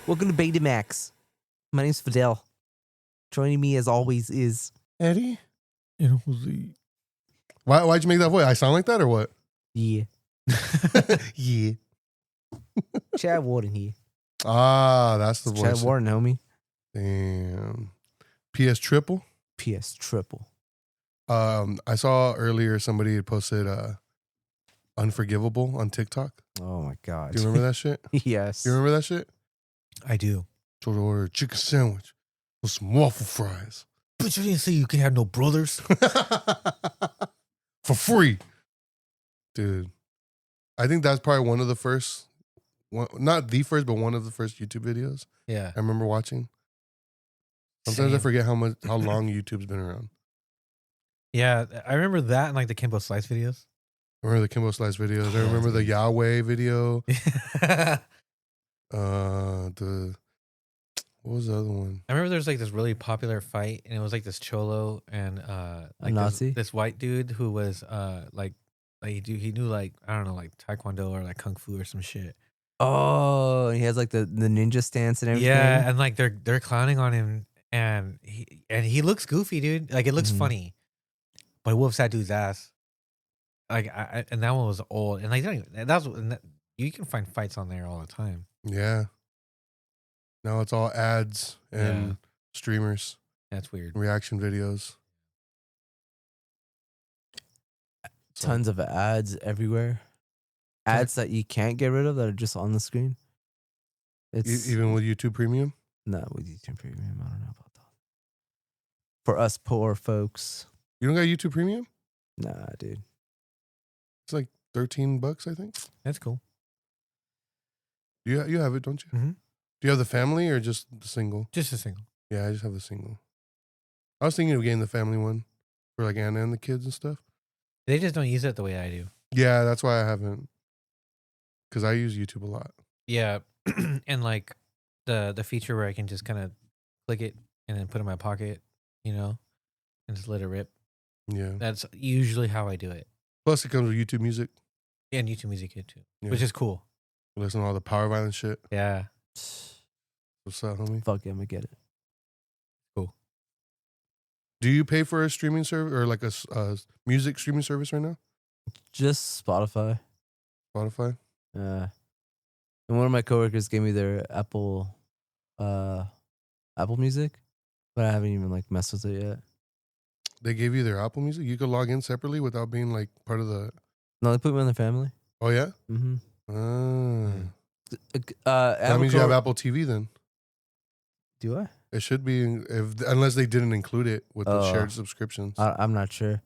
Welcome to Betamax. My name's Fidel. Joining me as always is Eddie and Jose. Why'd you make that voice? I sound like that or what? yeah, Yeah. Chad Warden here. Ah, that's the It's voice. Chad Warden, homie. Damn. PS Triple. PS Triple. I saw earlier somebody had posted Unforgivable on TikTok. Oh my god. Do you remember that shit? Yes. You remember that shit? I do. Told her to order a chicken sandwich with some waffle fries. But you didn't say you can have no brothers. For free. Dude. I think that's probably one of the first, not the first, but one of the first YouTube videos Yeah. I remember watching. Sometimes I Same. forget how long YouTube's been around. Yeah, I remember that and like the Kimbo Slice videos. I remember the Kimbo Slice videos. I Yeah, remember the dude. Yahweh video. I What was the other one? remember there was like this really popular fight, and it was like this cholo and like Nazi? this white dude who was like he knew like I don't know like taekwondo or like kung fu or some shit. Oh, he has like the ninja stance and everything. Yeah, and like they're clowning on him, and he looks goofy, dude. Like it looks Mhm. funny, but he whoops that dude's ass. Like and that one was old, and like you can find fights on there all the time. Yeah. Now it's all ads and Yeah. streamers, That's weird. reaction videos. So, Tons of ads everywhere. Ads that you can't get rid of that are just on the screen. It's even with YouTube Premium? not with YouTube Premium. I don't know about that. For us poor folks, You don't got YouTube Premium? nah, dude. It's like $13, I think. That's cool. You have it, don't you? Mhm. Do you have the family or just the single? Just a single. Yeah, I just have the single. I was thinking of getting the family one for like Anna and the kids and stuff. They just don't use it the way I do. Yeah, that's why I haven't. Because I use YouTube a lot. Yeah, and like the feature where I can just kind of click it and then put it in my pocket, and just let it rip. Yeah. That's usually how I do it. Plus, it comes with YouTube Music. And YouTube Music Kit too, Yeah. which is cool. Listen to all the Power Violence shit. Yeah. What's up, homie? Fuck yeah, I'm gonna get it. Do you pay for a streaming service or like a music streaming service right now? Just Spotify. Spotify? And one of my coworkers gave me their Apple Music, but I haven't even like messed with it yet. They gave you their Apple Music? You could log in separately without being like part of the... No, they put me in the family. Oh, yeah? Mm-hmm. That means you have Apple TV then. Do I? It should be, unless they didn't include it with the shared subscriptions. I'm not sure,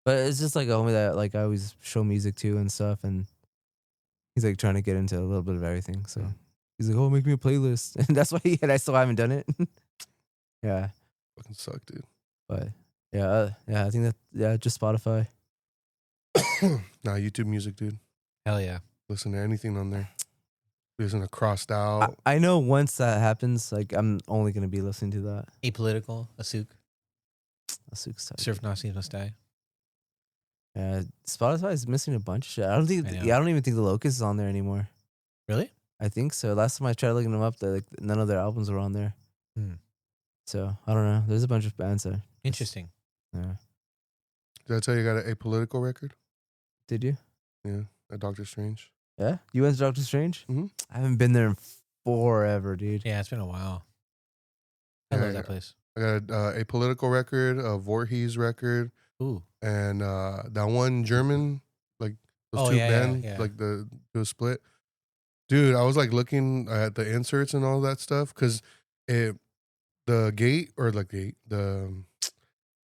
but it's just like a homie that like I always show music to and stuff, and he's like trying to get into a little bit of everything. So he's like, "Oh, make me a playlist," and that's why I still haven't done it. Yeah, Fucking suck, dude. but yeah, I think that just Spotify. Nah, YouTube Music, dude. Hell yeah. Listen to anything on there. Listen to Crossed Out. I know once that happens, like I'm only gonna be listening to that. Apolitical, Asuk, Asuk's tight. Surf Nasi Nostai. Yeah, Spotify is missing a bunch of shit. I don't think. I know. Yeah, I don't even think the Locust is on there anymore. Really? I think so. Last time I tried looking them up, like none of their albums were on there. So I don't know. There's a bunch of bands there. Interesting. Yeah. Did I tell you I got an Apolitical record? Did you? Yeah, at Doctor Strange. Yeah. You went to Doctor Strange? Mhm. I haven't been there in forever, dude. Yeah, it's been a while. I Yeah, love that place. I got a Apolitical record, a Voorhees record, Ooh. and that one German, like those Oh, two yeah, bands, yeah. like the split. Dude, I was like looking at the inserts and all that stuff because the gate or like the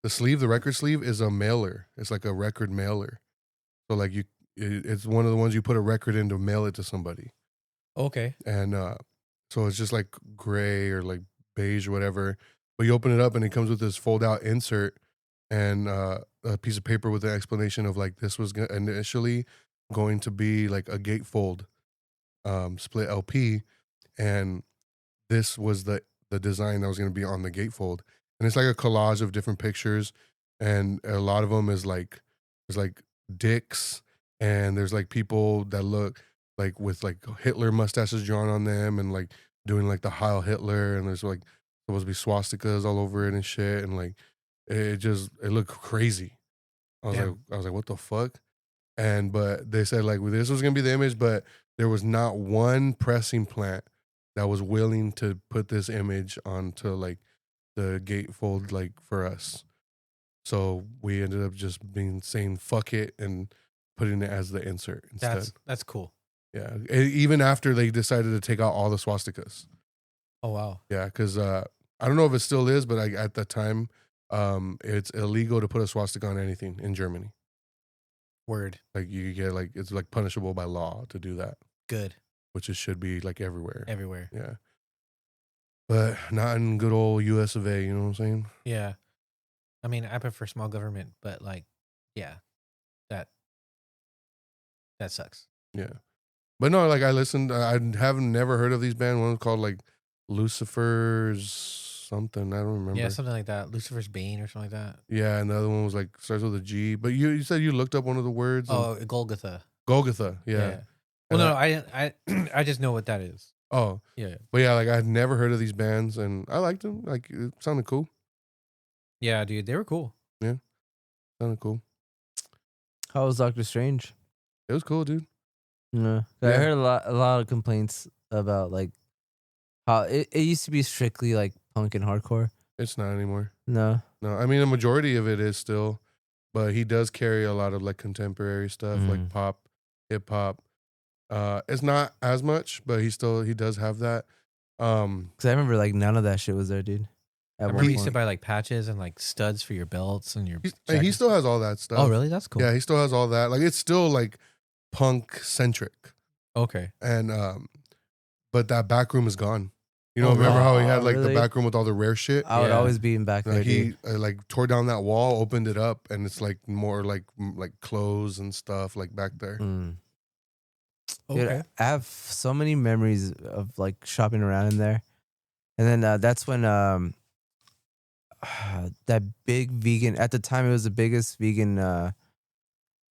sleeve, the record sleeve is a mailer. It's like a record mailer. So like it's one of the ones you put a record in to mail it to somebody. Okay. And so it's just like gray or like beige or whatever. But you open it up and it comes with this fold out insert and a piece of paper with an explanation of like this was initially going to be like a gatefold split LP, and this was the design that was going to be on the gatefold. And it's like a collage of different pictures, and a lot of them is like there's like dicks, and there's like people that look like with like Hitler mustaches drawn on them, and like doing like the Heil Hitler, and there's like supposed to be swastikas all over it and shit, and like it looked crazy. Damn. I was like, what the fuck? And but they said like, well, this was gonna be the image, but there was not one pressing plant that was willing to put this image onto like the gatefold like for us. So we ended up just saying fuck it and putting it as the insert instead. That's cool. Yeah, even after they decided to take out all the swastikas. Oh wow. Yeah, because I don't know if it still is, but at the time, it's illegal to put a swastika on anything in Germany. Word. Like you get like it's like punishable by law to do that, Good. which it should be like everywhere. Everywhere. Yeah, but not in good old U.S. of A. You know what I'm saying? Yeah. I mean, I prefer small government, but like, yeah, that sucks. Yeah, but no, like I listened. I haven't never heard of these bands. One was called like Lucifer's something. I don't remember. Yeah, something like that. Lucifer's Bane or something like that. Yeah, and the other one was like starts with a G. But you said you looked up one of the words. Oh, Golgotha. Golgotha. Yeah. Well, And no, I just know what that is. Oh, Yeah. but yeah, like I had never heard of these bands, and I liked them. Like it sounded cool. Yeah, dude, they were cool. Sounded cool. How was Doctor Strange? It was cool, dude. No, I Yeah. heard a lot of complaints about like how it used to be strictly like punk and hardcore. It's not anymore. No, No, I mean a majority of it is still, but he does carry a lot of like contemporary stuff, like pop, hip hop. It's not as much, but he does have that. because I remember like none of that shit was there, dude. I At remember one you used to point. buy like patches and like studs for your belts and your. He jackets. still has all that stuff. Oh, really? That's cool. Yeah, he still has all that. Like it's still like punk centric, Okay. and but that back room is gone. You know, Oh, remember how he really? had like the Really? back room with all the rare shit? I would Yeah. always be in back there, Like he dude. like tore down that wall, opened it up, and it's like more like clothes and stuff like back there. Mm. Okay. Dude, I have so many memories of like shopping around in there, and then that's when that big vegan at the time it was the biggest vegan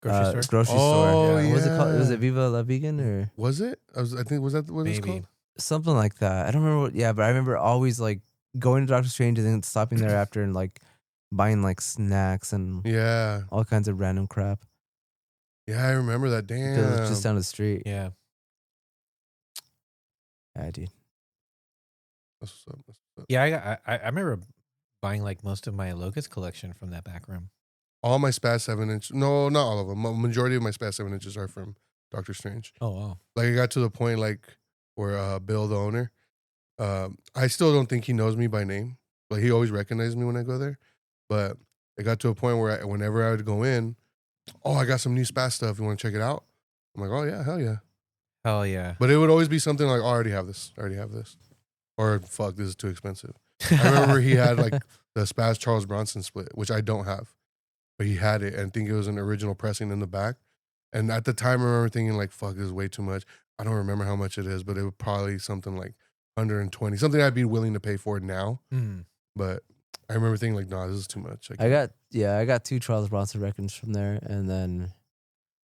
Grocery store. grocery Oh, store. What was it called? Was yeah. it Viva La Vegan or Was it? I think was that what it was Maybe. called? something like that? I don't remember. Yeah, but I remember always like going to Doctor Strange and then stopping there after and like buying like snacks and Yeah, all kinds of random crap. yeah, I remember that. Because it's Damn. just down the street. Yeah. Yeah, dude. That's what's up. That's what's up. Yeah. I remember buying like most of my Locust collection from that back room. All my Spaz 7-inch. No, not all of them. Majority of my Spaz 7-inches are from Doctor Strange. Oh wow. Like it got to the point like where Bill, the owner, I still don't think he knows me by name. Like he always recognized me when I go there, but it got to a point where whenever I would go in, oh, I got some new Spaz stuff. You want to check it out? I'm like, oh yeah, hell yeah. Hell yeah. But it would always be something like, oh, I already have this. Or fuck, this is too expensive. I remember he had like the Spaz Charles Bronson split, which I don't have, but he had it, and I think it was an original pressing in the back. And at the time, I remember thinking like, fuck, this is way too much. I don't remember how much it is, but it would probably something like 120, something I'd be willing to pay for now. Mm. But I remember thinking like, no, this is too much. I got 2 Charles Bronson records from there, and then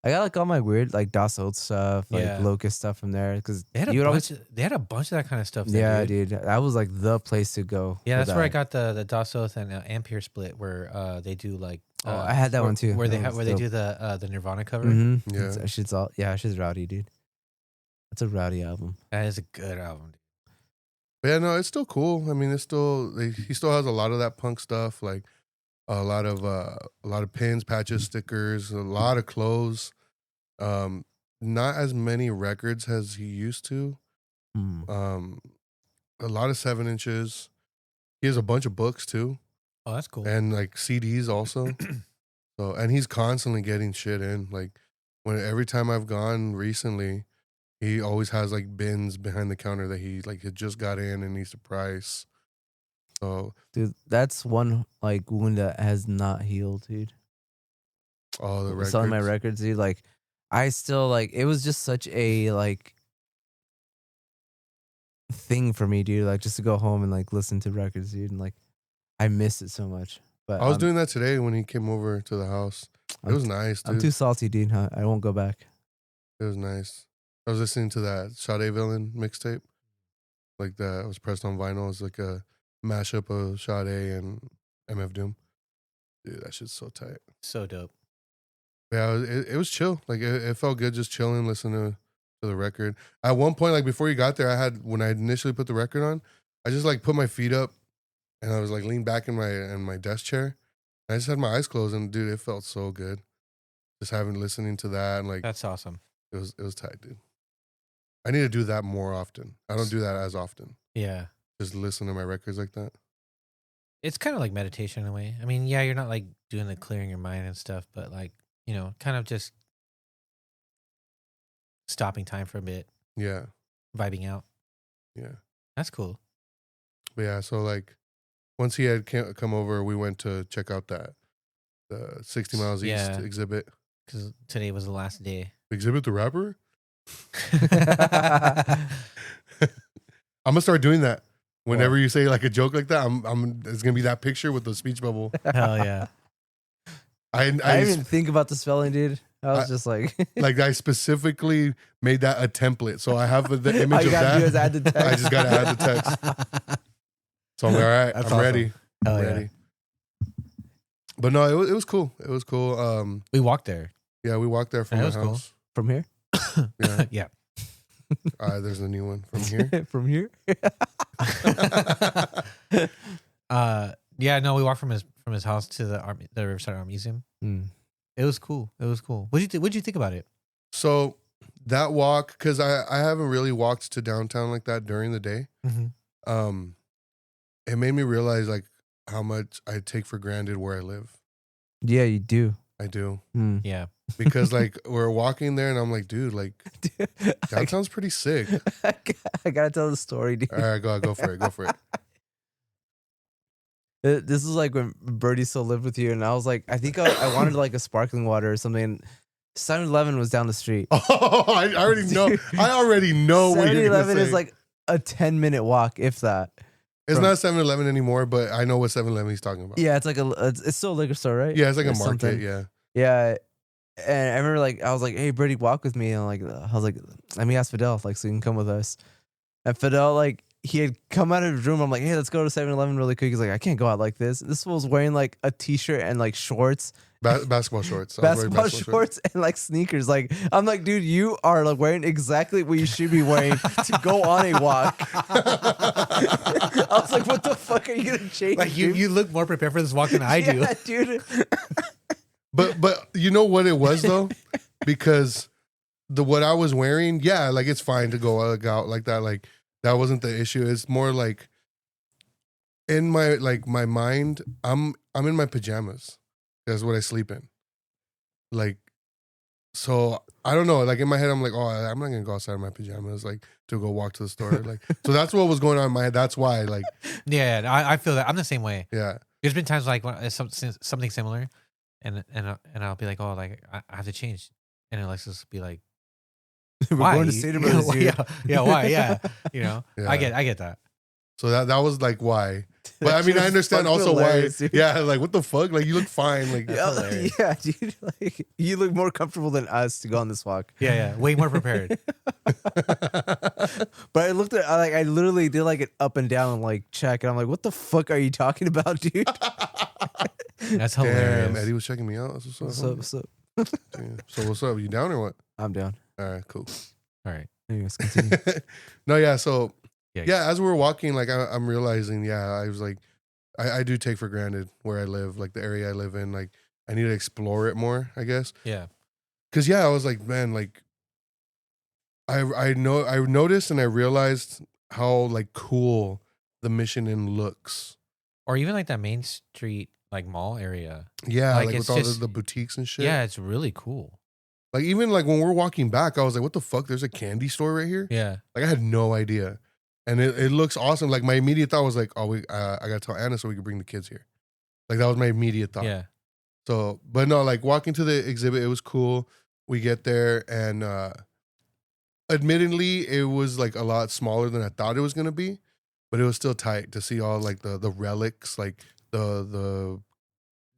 I got like all my weird like Das Old stuff, like Yeah. Locust stuff from there because They had you would always they had a bunch of that kind of stuff. There, yeah, dude. dude. That was like the place to go. Yeah, for that's where I that. got the Dasoth and Ampere split where they do like. Oh, I had that where- one too. Where they That was they dope. do the Nirvana cover. Mm-hmm. Yeah. That shit's all shit's rowdy, dude. That's a rowdy album. That is a good album. Dude. But yeah, no, it's still cool. I mean, it's still he still has a lot of that punk stuff, like a lot of pins, patches, stickers, a lot of clothes. Not as many records as he used to. Mm. A lot of 7-inches. He has a bunch of books too, Oh, that's cool. and like CDs also. So, and he's constantly getting shit in. Like every time I've gone recently, he always has like bins behind the counter that he like had just got in and needs to price. So, Dude, that's one like wound that has not healed, dude. all the records. Selling my records, dude. Like, I still like. It was just such a like thing for me, dude. Like, just to go home and like listen to records, dude. And like, I miss it so much. But I was doing that today when he came over to the house. It was nice, dude. I'm too salty, dude. Huh? I won't go back. It was nice. I was listening to that Sade Villain mixtape. like that was pressed on vinyl. It's like a mashup of Sade and MF Doom. Dude, that shit's so tight. So dope. Yeah, it was chill. Like it felt good just chilling, listening to the record. At one point, like before you got there, when I initially put the record on, I just like put my feet up and I was like leaned back in my desk chair. I just had my eyes closed and dude, it felt so good. Just listening to that and like That's awesome. it was tight, dude. I need to do that more often. I don't do that as often. Yeah. Just listen to my records like that. It's kind of like meditation in a way. I mean, yeah, you're not like doing the clearing your mind and stuff, but like, kind of just stopping time for a bit, Yeah. vibing out. Yeah. That's cool. But yeah, so like once he had come over, we went to check out the 60 Miles Yeah. East exhibit. Because today was the last day. Exhibit the rapper? I'm gonna start doing that. Whenever you say like a joke like that, it's gonna be that picture with the speech bubble. Hell yeah. I didn't even think about the spelling, dude. I was just like, like I specifically made that a template, so I have the all image you of gotta that. do is add the text. I just gotta add the text. So I'm like, all right, That's I'm awesome. ready. Hell I'm yeah. ready. But no, it was cool. It was cool. We walked there. Yeah, we walked there from That my was cool. house. From here? Yeah. Yeah. There's a new one from here. From here? Yeah, no, we walked from his house to the Riverside Art Museum. Mm. It was cool. What'd you think about it? So that walk, because I haven't really walked to downtown like that during the day. Mm-hmm. It made me realize like how much I take for granted where I live. Yeah, you do. I do. Mm. Yeah. Because like we're walking there and I'm like, dude, like Dude, downtown's pretty sick. I gotta tell the story, dude. All right, go for it. Go for it. This is like when Birdie still lived with you, and I was like, I think I wanted like a sparkling water or something. 7-Eleven was down the street. Oh, I already know. I already know what you're gonna 7-Eleven say. is like a 10-minute walk, if that. It's from- not 7-Eleven anymore, but I know what 7-Eleven he's talking about. Yeah, it's like it's still a liquor store, right? Yeah, it's like Or a market. something. Yeah. Yeah. And I remember like I was like, hey Birdie, walk with me. And I was like, let me ask Fidel, like, so you can come with us. And Fidel, like, he had come out of his room. I'm like, hey, let's go to 7-Eleven really quick. He's like, I can't go out like this. This fool's wearing like a t-shirt and like shorts. Basketball shorts. I was wearing Basketball shorts and like sneakers. Like, I'm like, dude, you are like wearing exactly what you should be wearing to go on a walk. I was like, what the fuck are you gonna change? Like dude? you look more prepared for this walk than I do. Yeah, dude. But you know what it was though? Because what I was wearing, yeah, like it's fine to go out like that. Like that wasn't the issue. It's more like in my mind, I'm in my pajamas. That's what I sleep in. Like, so I don't know. Like in my head, I'm like, oh, I'm not gonna go outside in my pajamas, like to go walk to the store. Like, so that's what was going on in my head. That's why, like, Yeah, I feel that. I'm the same way. yeah, There's been times like when it's something similar, and I'll be like, oh, like I have to change, and Alexis will be like, We're why? going to Cedar Brothers, dude. yeah, why? Yeah, Yeah. I get that. so that was like why. But I That mean, shit I was understand fucking also why. hilarious, dude. Yeah, like what the fuck? Like you look fine. Like That's hilarious. Yeah, dude. Like, you look more comfortable than us to go on this walk. Yeah, way more prepared. But I looked at I literally did like an up and down like check, and I'm like, what the fuck are you talking about, dude? That's hilarious. damn, Eddie was checking me out. That's What's what's up? What's up? Damn. So what's up? You down or what? I'm down. All right, cool. All right. Anyways, continue. No, yeah. So Yeah. yeah, as we were walking, like I'm realizing, yeah, I was like, I do take for granted where I live, like the area I live in. Like I need to explore it more, I guess. Yeah. Cause yeah, I was like, man, like I noticed and I realized how like cool the Mission Inn looks. Or even like that Main Street like mall area. Yeah, Like, like it's with all just- the boutiques and shit. Yeah, it's really cool. Like even like when we're walking back, I was like, what the fuck? There's a candy store right here? Yeah. Like I had no idea. And it looks awesome. Like my immediate thought was like, oh, I gotta tell Anna so we can bring the kids here. Like that was my immediate thought. Yeah. So, but no, like walking to the exhibit, it was cool. We get there and admittedly, it was like a lot smaller than I thought it was gonna be, but it was still tight to see all like the relics, like the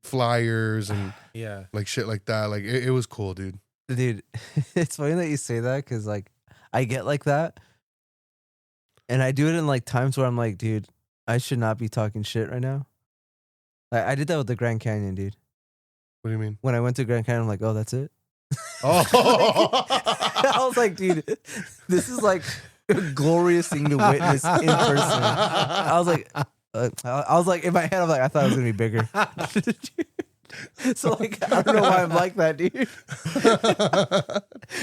flyers and Yeah. like shit like that. Like it was cool, dude. Dude, it's funny that you say that because like I get like that, And I do it in like times where I'm like, dude, I should not be talking shit right now. I did that with the Grand Canyon, dude. What do you mean? When I went to Grand Canyon, I'm like, oh, that's it. Oh, I was like, dude, this is like a glorious thing to witness in person. I was like, in my head, I'm like, I thought it was gonna be bigger. So like, I don't know why I'm like that, dude.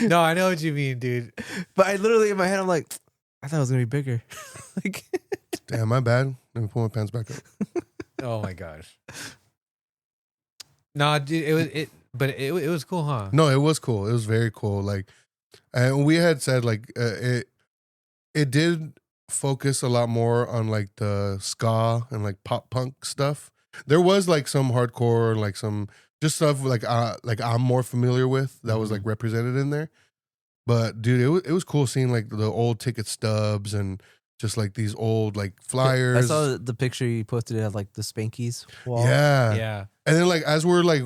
No, I know what you mean, dude. But I literally in my head, I'm like, I thought it was gonna be bigger. Like, damn, my bad. Let me pull my pants back up. Oh my gosh. No, dude, it was cool, huh? No, it was cool. It was very cool. Like, and we had said like it did focus a lot more on like the ska and like pop punk stuff. There was like some hardcore, like some just stuff like I'm more familiar with that was like represented in there. But dude, it was cool seeing like the old ticket stubs and just like these old like flyers. I saw the picture you posted. It had like the Spankies wall. Yeah. Yeah. And then like as we're like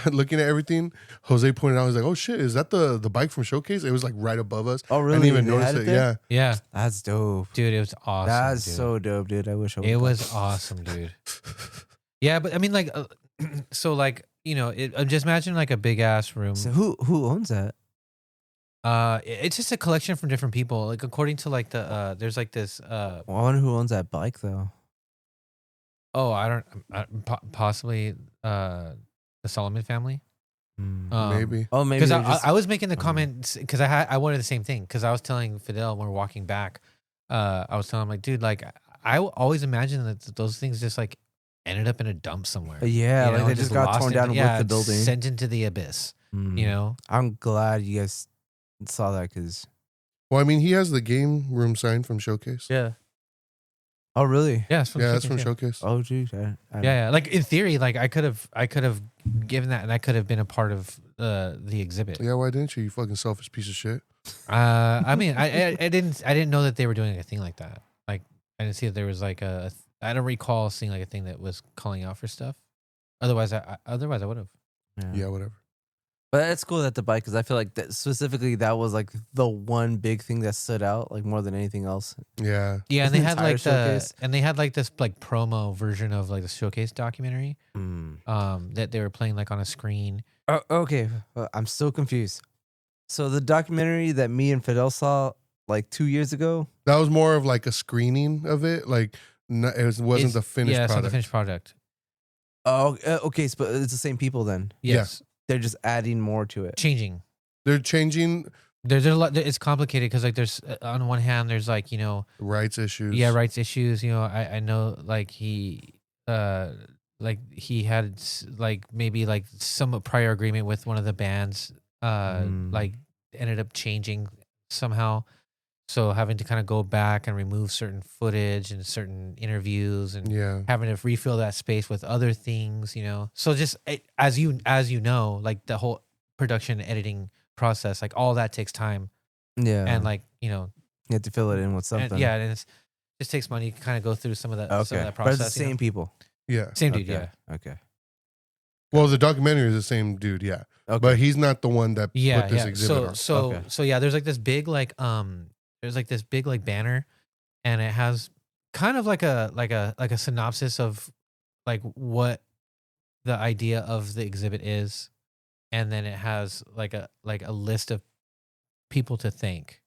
looking at everything, Jose pointed out, he's like, "Oh shit, is that the bike from Showcase?" It was like right above us. Oh really? I didn't even They notice had it. there? Yeah. Yeah. That's dope. Dude, it was awesome. That's dude. so dope, dude. I wish I It would've was awesome, dude. Yeah, but I mean, like, so like, you know, just imagine like a big ass room. So who owns that? It's just a collection from different people. Like according to like the there's like this Well, I wonder who owns that bike though. oh I don't possibly the Solomon family. Maybe. Oh, maybe Because they're just- I was making the comment because I wanted the same thing because I was telling Fidel when we we're walking back, I was telling him like, dude, like I always imagine that those things just like ended up in a dump somewhere. Yeah, You like know, they just got lost torn into- down yeah, with the building. sent into the abyss. You know, I'm glad you guys saw that because. Well, I mean, he has the game room sign from Showcase. yeah, Oh really? yeah, it's from Yeah, that's Showcase, from yeah. Showcase. Oh geez. Yeah. Like in theory, like I could have given that, and I could have been a part of the exhibit. Yeah, why didn't you? You fucking selfish piece of shit. I mean, I didn't know that they were doing a thing like that. Like I didn't see that there was like I don't recall seeing like a thing that was calling out for stuff. Otherwise, I would have. Yeah, whatever. But it's cool that the bike, because I feel like that specifically that was like the one big thing that stood out, like more than anything else. Yeah. Yeah, and they had Entire like showcase. this like promo version of like the Showcase documentary. That they were playing like on a screen. Oh, okay, I'm still confused. So the documentary that me and Fidel saw like 2 years ago. That was more of like a screening of it. Like, wasn't the finished Yeah, it's not product. the finished product. Oh, okay, but it's the same people then. Yes, They're just adding more to it. changing. They're changing There's a lot. It's complicated because like there's on one hand there's like rights issues. yeah rights issues. I know like he had like maybe like some prior agreement with one of the bands like ended up changing somehow. So having to kind of go back and remove certain footage and certain interviews and Yeah. having to refill that space with other things, So just as you know, like the whole production editing process, like all that takes time, Yeah, and like you have to fill it in with something. and, yeah, and it just takes money to kind of go through some of that, some of okay, that but it's process. the same people. Yeah. Same dude, Okay, yeah, Okay. Well, the documentary is the same dude. Yeah. Okay. But he's not the one that yeah, put this yeah. exhibit on. So yeah, there's like this big like there's like this big like banner, and it has kind of like a synopsis of like what the idea of the exhibit is, and then it has like a list of people to thank,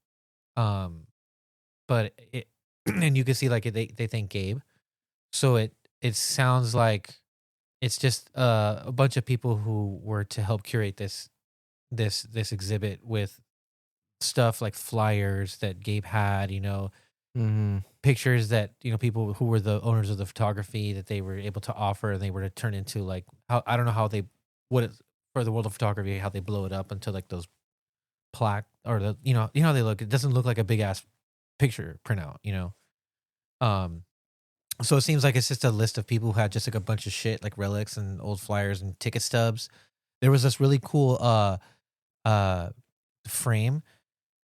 but it and you can see like they thank Gabe, so it sounds like it's just a bunch of people who were to help curate this exhibit with stuff like flyers that Gabe had, pictures that people who were the owners of the photography that they were able to offer, and they were to turn into like how I don't know how they for the world of photography how they blow it up into like those plaque or the how they look. It doesn't look like a big ass picture printout, So it seems like it's just a list of people who had just like a bunch of shit like relics and old flyers and ticket stubs. There was this really cool frame,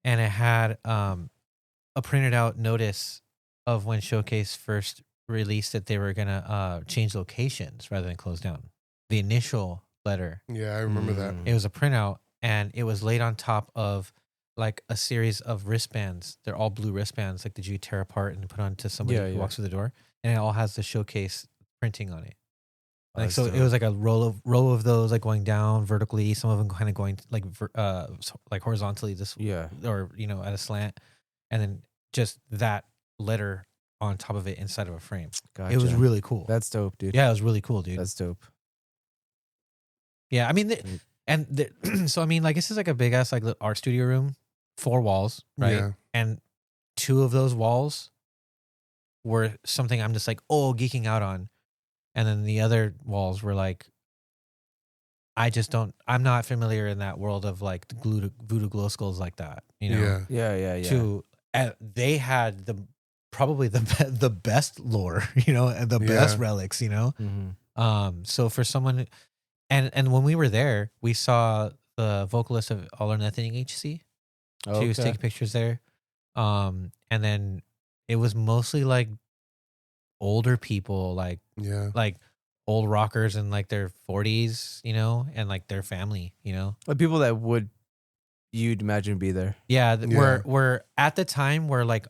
and it had a printed out notice of when Showcase first released that they were gonna change locations rather than close down. The initial letter, Yeah, I remember that. it was a printout, and it was laid on top of like a series of wristbands. They're all blue wristbands, like that you tear apart and put onto somebody Yeah, who yeah. walks through the door, and it all has the showcase printing on it. Oh, Like that's so, it dope. was like a row of those, like going down vertically. Some of them kind of going like like horizontally, this Yeah. or at a slant, and then just that letter on top of it inside of a frame. Gotcha. It was really cool. That's dope, dude. Yeah, it was really cool, dude. That's dope. Yeah, I mean, Mm. so I mean, like this is like a big ass like art studio room, 4 walls, right? Yeah. And 2 of those walls were something I'm just like geeking out on, and then the other walls were like, I'm not familiar in that world of like voodoo glow skulls like that, Yeah. Yeah. They had probably the best lore, and the best Yeah. relics, Mm-hmm. So for someone, and when we were there, we saw the vocalist of All or Nothing HC. She was taking pictures there. And then it was mostly like older people, like Yeah. old rockers in like their 40s, and like their family, Like people that you'd imagine be there. Yeah, Yeah. we're at the time where like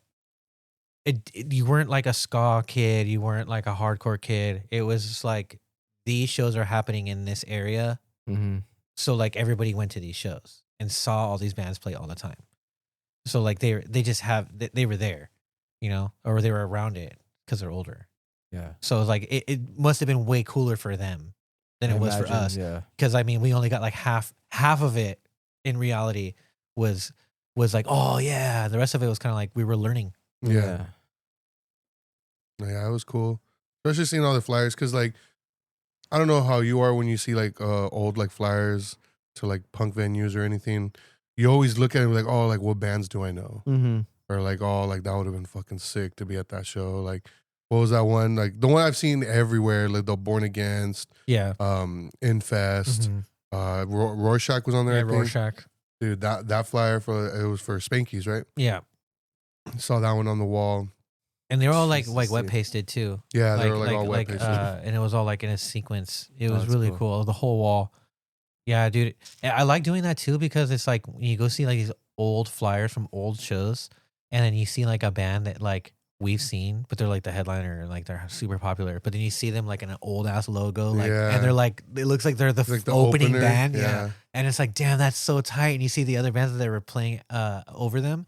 you weren't like a ska kid, you weren't like a hardcore kid. It was just like these shows are happening in this area, Mm-hmm. so like everybody went to these shows and saw all these bands play all the time. So like they were there, or they were around it because they're older. Yeah. So like it must have been way cooler for them than it was for us. Yeah. Because I mean, we only got like half of it. In reality, was like, oh yeah. The rest of it was kind of like we were learning. Yeah. Yeah, it was cool. Especially seeing all the flyers. Cause like, I don't know how you are when you see like old like flyers to like punk venues or anything. You always look at it like, oh, like what bands do I know? Mm-hmm. Or like, oh, like that would have been fucking sick to be at that show. Like, what was that one? Like the one I've seen everywhere, like the Born Against, Yeah. Infest, Mhm. Rorschach was on there. Yeah, I think. Rorschach. Dude, that flyer it was for Spankies, right? Yeah. Saw that one on the wall. And they were all like Jesus, wet dude. pasted too. Yeah, they were like all wet pasted. And it was all like in a sequence. It was that's really cool. cool. The whole wall. Yeah, dude. And I like doing that too because it's like when you go see like these old flyers from old shows, and then you see like a band that like we've seen, but they're like the headliner and like they're super popular. But then you see them like in an old ass logo, like, Yeah. and they're like, it looks like they're the, Like the opening opener, band. yeah. Yeah. And it's like, damn, that's so tight. And you see the other bands that they were playing over them,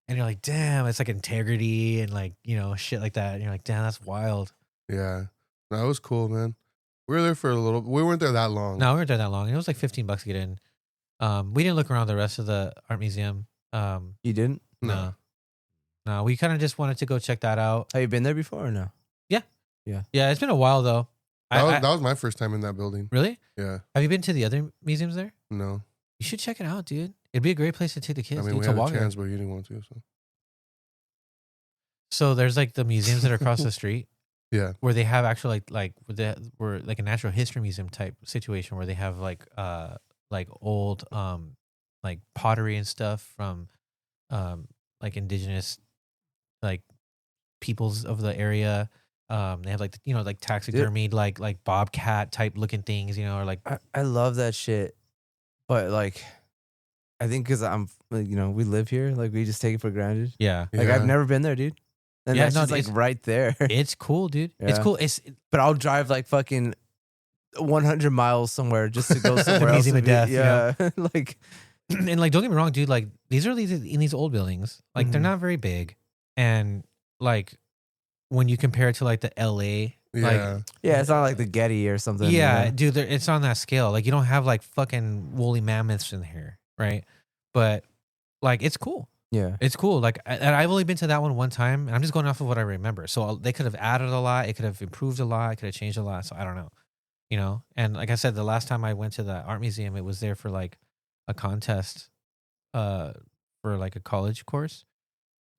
and you're like, damn, it's like Integrity and like, shit like that. And you're like, damn, that's wild. Yeah. That was cool, man. We were there for a little. We weren't there that long. No, we weren't there that long. It was like $15 to get in. We didn't look around the rest of the art museum. You didn't? No. We kind of just wanted to go check that out. Have you been there before or no? Yeah, it's been a while though. That was my first time in that building. Really? Yeah. Have you been to the other museums there? No. You should check it out, dude. It'd be a great place to take the kids. I mean, dude, we to had walk a there. chance, but you didn't want to. So there's like the museums that are across the street Yeah. where they have actually where like a natural history museum type situation where they have like old like pottery and stuff from like indigenous like peoples of the area. They have like like taxidermied like bobcat type looking things, or like I love that shit, but like, I think because I'm like, we live here, like we just take it for granted. yeah. Like Yeah. I've never been there, dude. And Yeah, that's no, just like it's- right there. It's cool, dude. It's Yeah. cool. But I'll drive like fucking 100 miles somewhere just to go somewhere else. Museum to of be- Death, yeah. Like, And like, don't get me wrong, dude. Like, these are in these old buildings. Like, they're Mhm. not very big, and like when you compare it to like the LA, Yeah. yeah, it's not like the Getty or something. yeah, dude, it's on that scale. Like, you don't have like fucking woolly mammoths in here, right? But like, it's cool. Yeah. It's cool. Like, and I've only been to that one time, and I'm just going off of what I remember. So they could have added a lot. It could have improved a lot. It could have changed a lot. So I don't know, And like I said, the last time I went to the art museum, it was there for like a contest, for like a college course,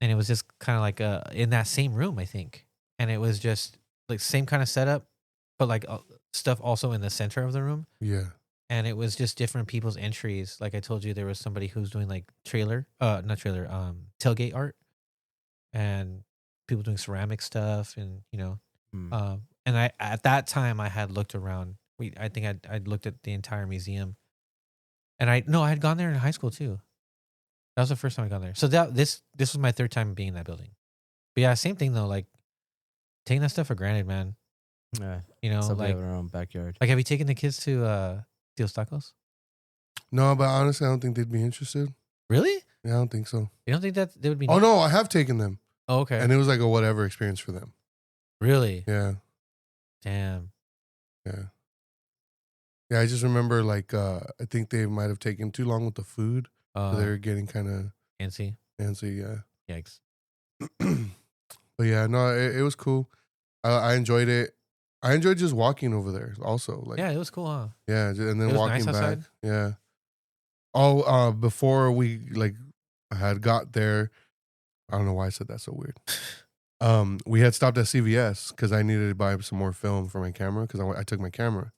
and it was just kind of like in that same room, I think, and it was just like same kind of setup, but like stuff also in the center of the room. Yeah. And it was just different people's entries. Like I told you, there was somebody who's doing like tailgate art, and people doing ceramic stuff, and Mm. and I at that time I had looked around. I think I'd looked at the entire museum, and I had gone there in high school too. That was the first time I got there. So this was my third time being in that building. But yeah, same thing though. Like taking that stuff for granted, man. Yeah. You know, So we like have our own backyard. have you taken the kids to Dios Tacos? No, but honestly, I don't think they'd be interested. Really? Yeah, I don't think so. You don't think that they would be? Oh no, I have taken them, Oh, okay. and it was like a whatever experience for them. Really? Yeah, Damn. yeah, yeah. I just remember like I think they might have taken too long with the food. So they were getting kind of Fancy. fancy. Yeah. Yikes. But yeah, no, it was cool. I enjoyed it. I enjoyed just walking over there. Also, like Yeah, it was cool, huh? yeah, and then It was walking nice back. outside? Yeah. Oh, before we like had got there, I don't know why I said that so weird. We had stopped at CVS because I needed to buy some more film for my camera because I took my camera,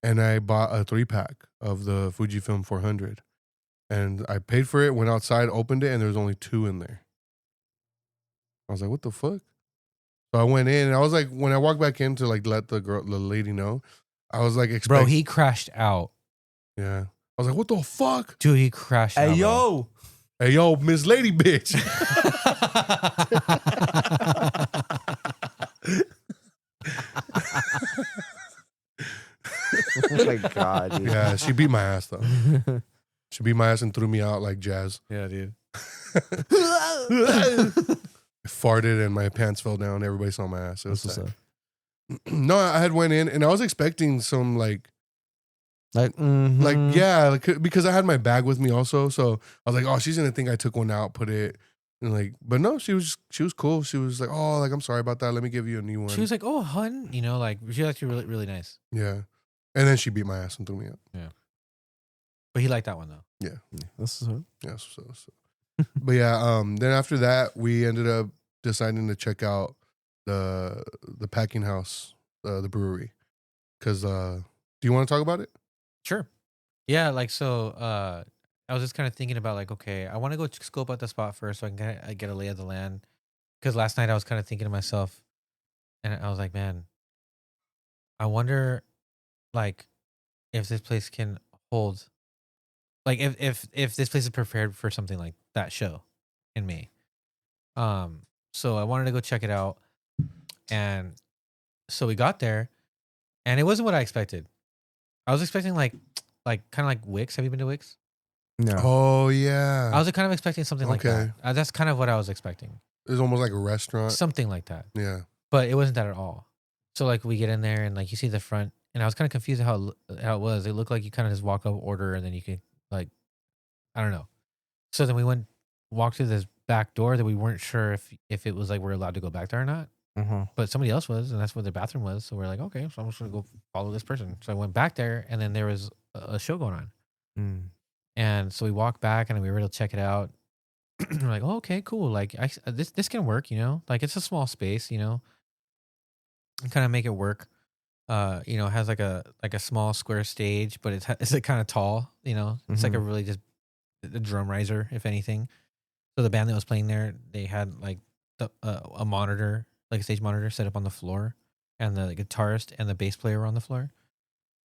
and I bought a 3-pack of the Fujifilm 400, and I paid for it. Went outside, opened it, and there was only 2 in there. I was like, "What the fuck?" So I went in, and I was like, when I walked back in to like let the lady know, I was like, Bro, he crashed out. yeah. I was like, "What the fuck?" Dude, he crashed out. Hey, yo. Hey, yo, Miss Lady Bitch. Oh my god, dude. Yeah, she beat my ass though. She beat my ass and threw me out like jazz. Yeah, dude. I farted and my pants fell down. Everybody saw my ass. It was That's what's sad. up. No, I had went in and I was expecting some like Like, yeah, like, because I had my bag with me also. So I was like, oh, she's gonna think I took one out, put it, and like, but no, she was cool. She was like, oh, like I'm sorry about that. Let me give you a new one. She was like, "Oh, hun," you know, like she was actually really, really nice. Yeah, and then she beat my ass and threw me out. But he liked that one though. Yeah. This is Yeah, but yeah, then after that, we ended up deciding to check out the packing house, the brewery, because do you want to talk about it? Sure. Yeah, like so. I was just kind of thinking about like, okay, I want to go scope out the spot first so I can get a lay of the land. Because last night I was kind of thinking to myself, and I was like, man, I wonder, like, if this place can hold, like, if this place is prepared for something like that show in May. So I wanted to go check it out, and so we got there, and it wasn't what I expected. I was expecting like kind of like Wix. Have you been to Wix? no. Oh yeah, I was kind of expecting something like Okay. that. That's kind of what I was expecting. it was almost like a restaurant. Something like that. Yeah, But it wasn't that at all. So like we get in there and like you see the front, and I was kind of confused how it was. It looked like you kind of just walk up, order, and then you could like, I don't know. So then we walked through this back door that we weren't sure if it was like we're allowed to go back there or not. But somebody else was, and that's where the bathroom was. So we're like, okay, so I'm just gonna go follow this person. So I went back there, and then there was a show going on. And so we walked back, and we were able to check it out. We're like, oh, okay, cool. Like this can work, you know. Like it's a small space, you know. And kind of make it work. You know, it has like a small square stage, but it's like kind of tall. You know, it's like a really just a drum riser, if anything. So the band that was playing there, they had like a monitor, like a stage monitor, set up on the floor, and the guitarist and the bass player were on the floor,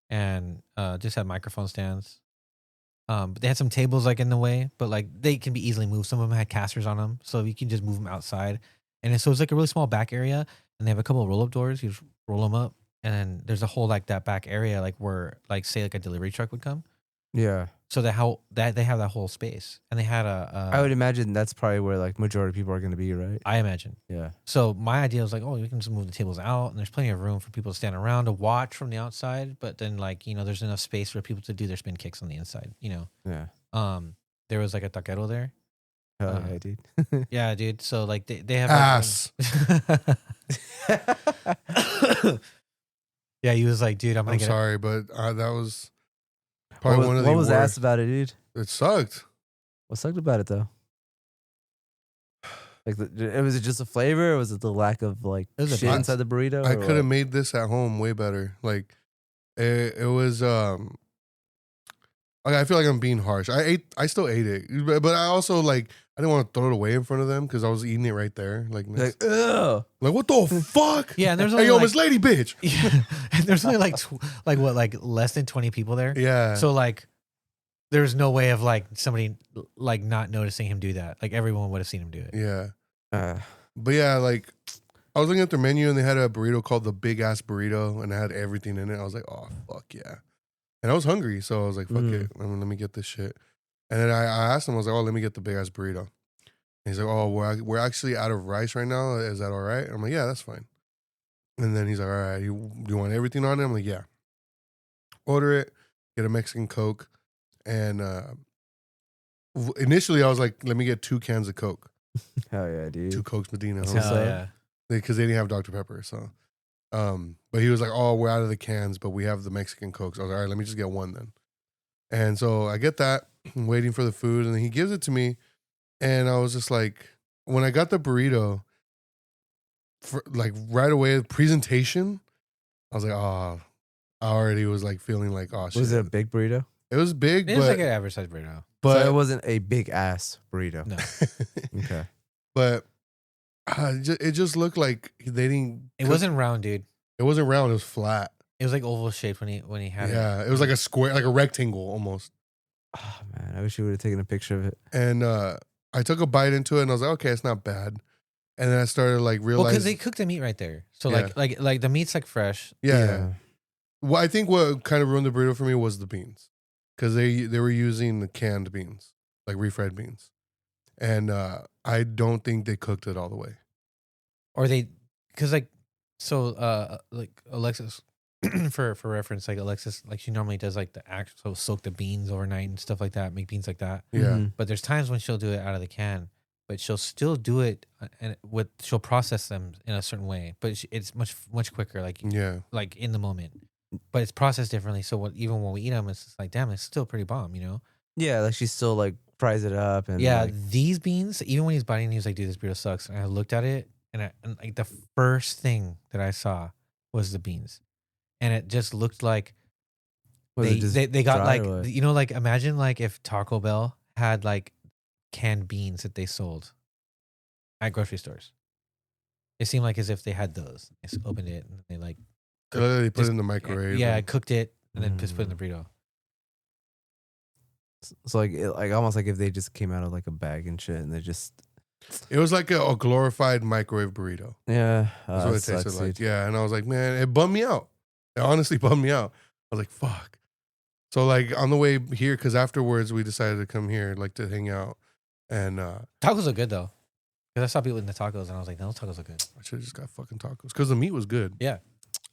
and just had microphone stands. But they had some tables like in the way, but like they can be easily moved. Some of them had casters on them, so you can just move them outside. And so it's like a really small back area, and they have a couple of roll up doors. You just roll them up, and then there's a whole like that back area, like where like say like a delivery truck would come. Yeah. So that they have that whole space, and they had I would imagine that's probably where like majority of people are going to be, right? I imagine. Yeah. So my idea was like, oh, we can just move the tables out, and there's plenty of room for people to stand around to watch from the outside. But then, like, you know, there's enough space for people to do their spin kicks on the inside. You know, Yeah. there was like a taquero there. Hell yeah, dude. Yeah, dude. So like they have ass. Yeah, he was like, dude, I'm I'm gonna sorry, but that was probably one of the what was worst. asked about it, dude? It sucked. What sucked about it though? Like, was it just a flavor, or was it the lack of like It was a shit bit. inside the burrito? I or could have what? made this at home way better. Like it was. I feel like I'm being harsh. I still ate it, but I also like I didn't want to throw it away in front of them because I was eating it right there. Like Ugh. what the fuck? Yeah, and there's Hey only yo, like, Miss Lady Bitch. yeah, and there's only like less than 20 people there. Yeah. So like there's no way of like somebody like not noticing him do that. Like everyone would have seen him do it. Yeah. Uh, But yeah, like I was looking at their menu and they had a burrito called the Big Ass Burrito and it had everything in it. I was like, oh fuck yeah. And I was hungry, so I was like, fuck it. Let me get this shit. And then I asked him, I was like, oh, let me get the Big Ass Burrito. And he's like, oh, we're actually out of rice right now. Is that all right? I'm like, yeah, that's fine. And then he's like, all right, do you want everything on it? I'm like, yeah. Order it, get a Mexican Coke. And initially I was like, let me get 2 cans of Coke. hell yeah, dude. 2 Cokes Medina. That's I was what's Hell up. yeah. because they didn't have Dr. Pepper. So, but he was like, oh, we're out of the cans, but we have the Mexican Cokes. I was like, all right, let me just get one then. And so I get that, I'm waiting for the food, and then he gives it to me. And I was just like, when I got the burrito, like right away, presentation, I was like, oh, I already was like feeling like, oh, shit. Was it a big burrito? It was big, It was but, like an average size burrito. but So it wasn't a big ass burrito. No, Okay. but it just looked like they didn't. it wasn't round, dude. It wasn't round. It was flat. It was like oval shaped when he had it. Yeah, it was like a square, like a rectangle almost. Oh man, I wish you would have taken a picture of it. And I took a bite into it, and I was like, okay, it's not bad. And then I started like Well, realizing, because they cooked the meat right there, so Yeah. like the meat's like fresh. yeah. Well, I think what kind of ruined the burrito for me was the beans, because they were using the canned beans, like refried beans, and I don't think they cooked it all the way. Or they, because like Alexis, for reference, like Alexis, like she normally does like the actual soak the beans overnight and stuff like that, make beans like that. Yeah, Mhm. But there's times when she'll do it out of the can, but she'll still do it and she'll process them in a certain way, but it's much quicker, like yeah, like in the moment. But it's processed differently, so even when we eat them, it's just like, damn, it's still pretty bomb, you know? Yeah, like she still like fries it up and Yeah, like, these beans, even when he's biting, he was like, dude, this burrito sucks. And I looked at it, and like the first thing that I saw was the beans. And it just looked like was it just they got dry like, or what? you know, like imagine like if Taco Bell had like canned beans that they sold at grocery stores. It seemed like as if they had those. They just opened it and they like, they put just- it in the microwave. yeah, I and- cooked it and then just put it in the burrito. So like like almost like if they just came out of like a bag and shit and they just it was like a glorified microwave burrito. yeah. That's what it tasted like. Yeah, and I was like, man, it bummed me out. It honestly bummed me out. I was like, fuck. So like on the way here, because afterwards we decided to come here, like to hang out, and Tacos are good though. Because I saw people eating the tacos and I was like, no, those tacos are good. I should have just got fucking tacos because the meat was good. Yeah.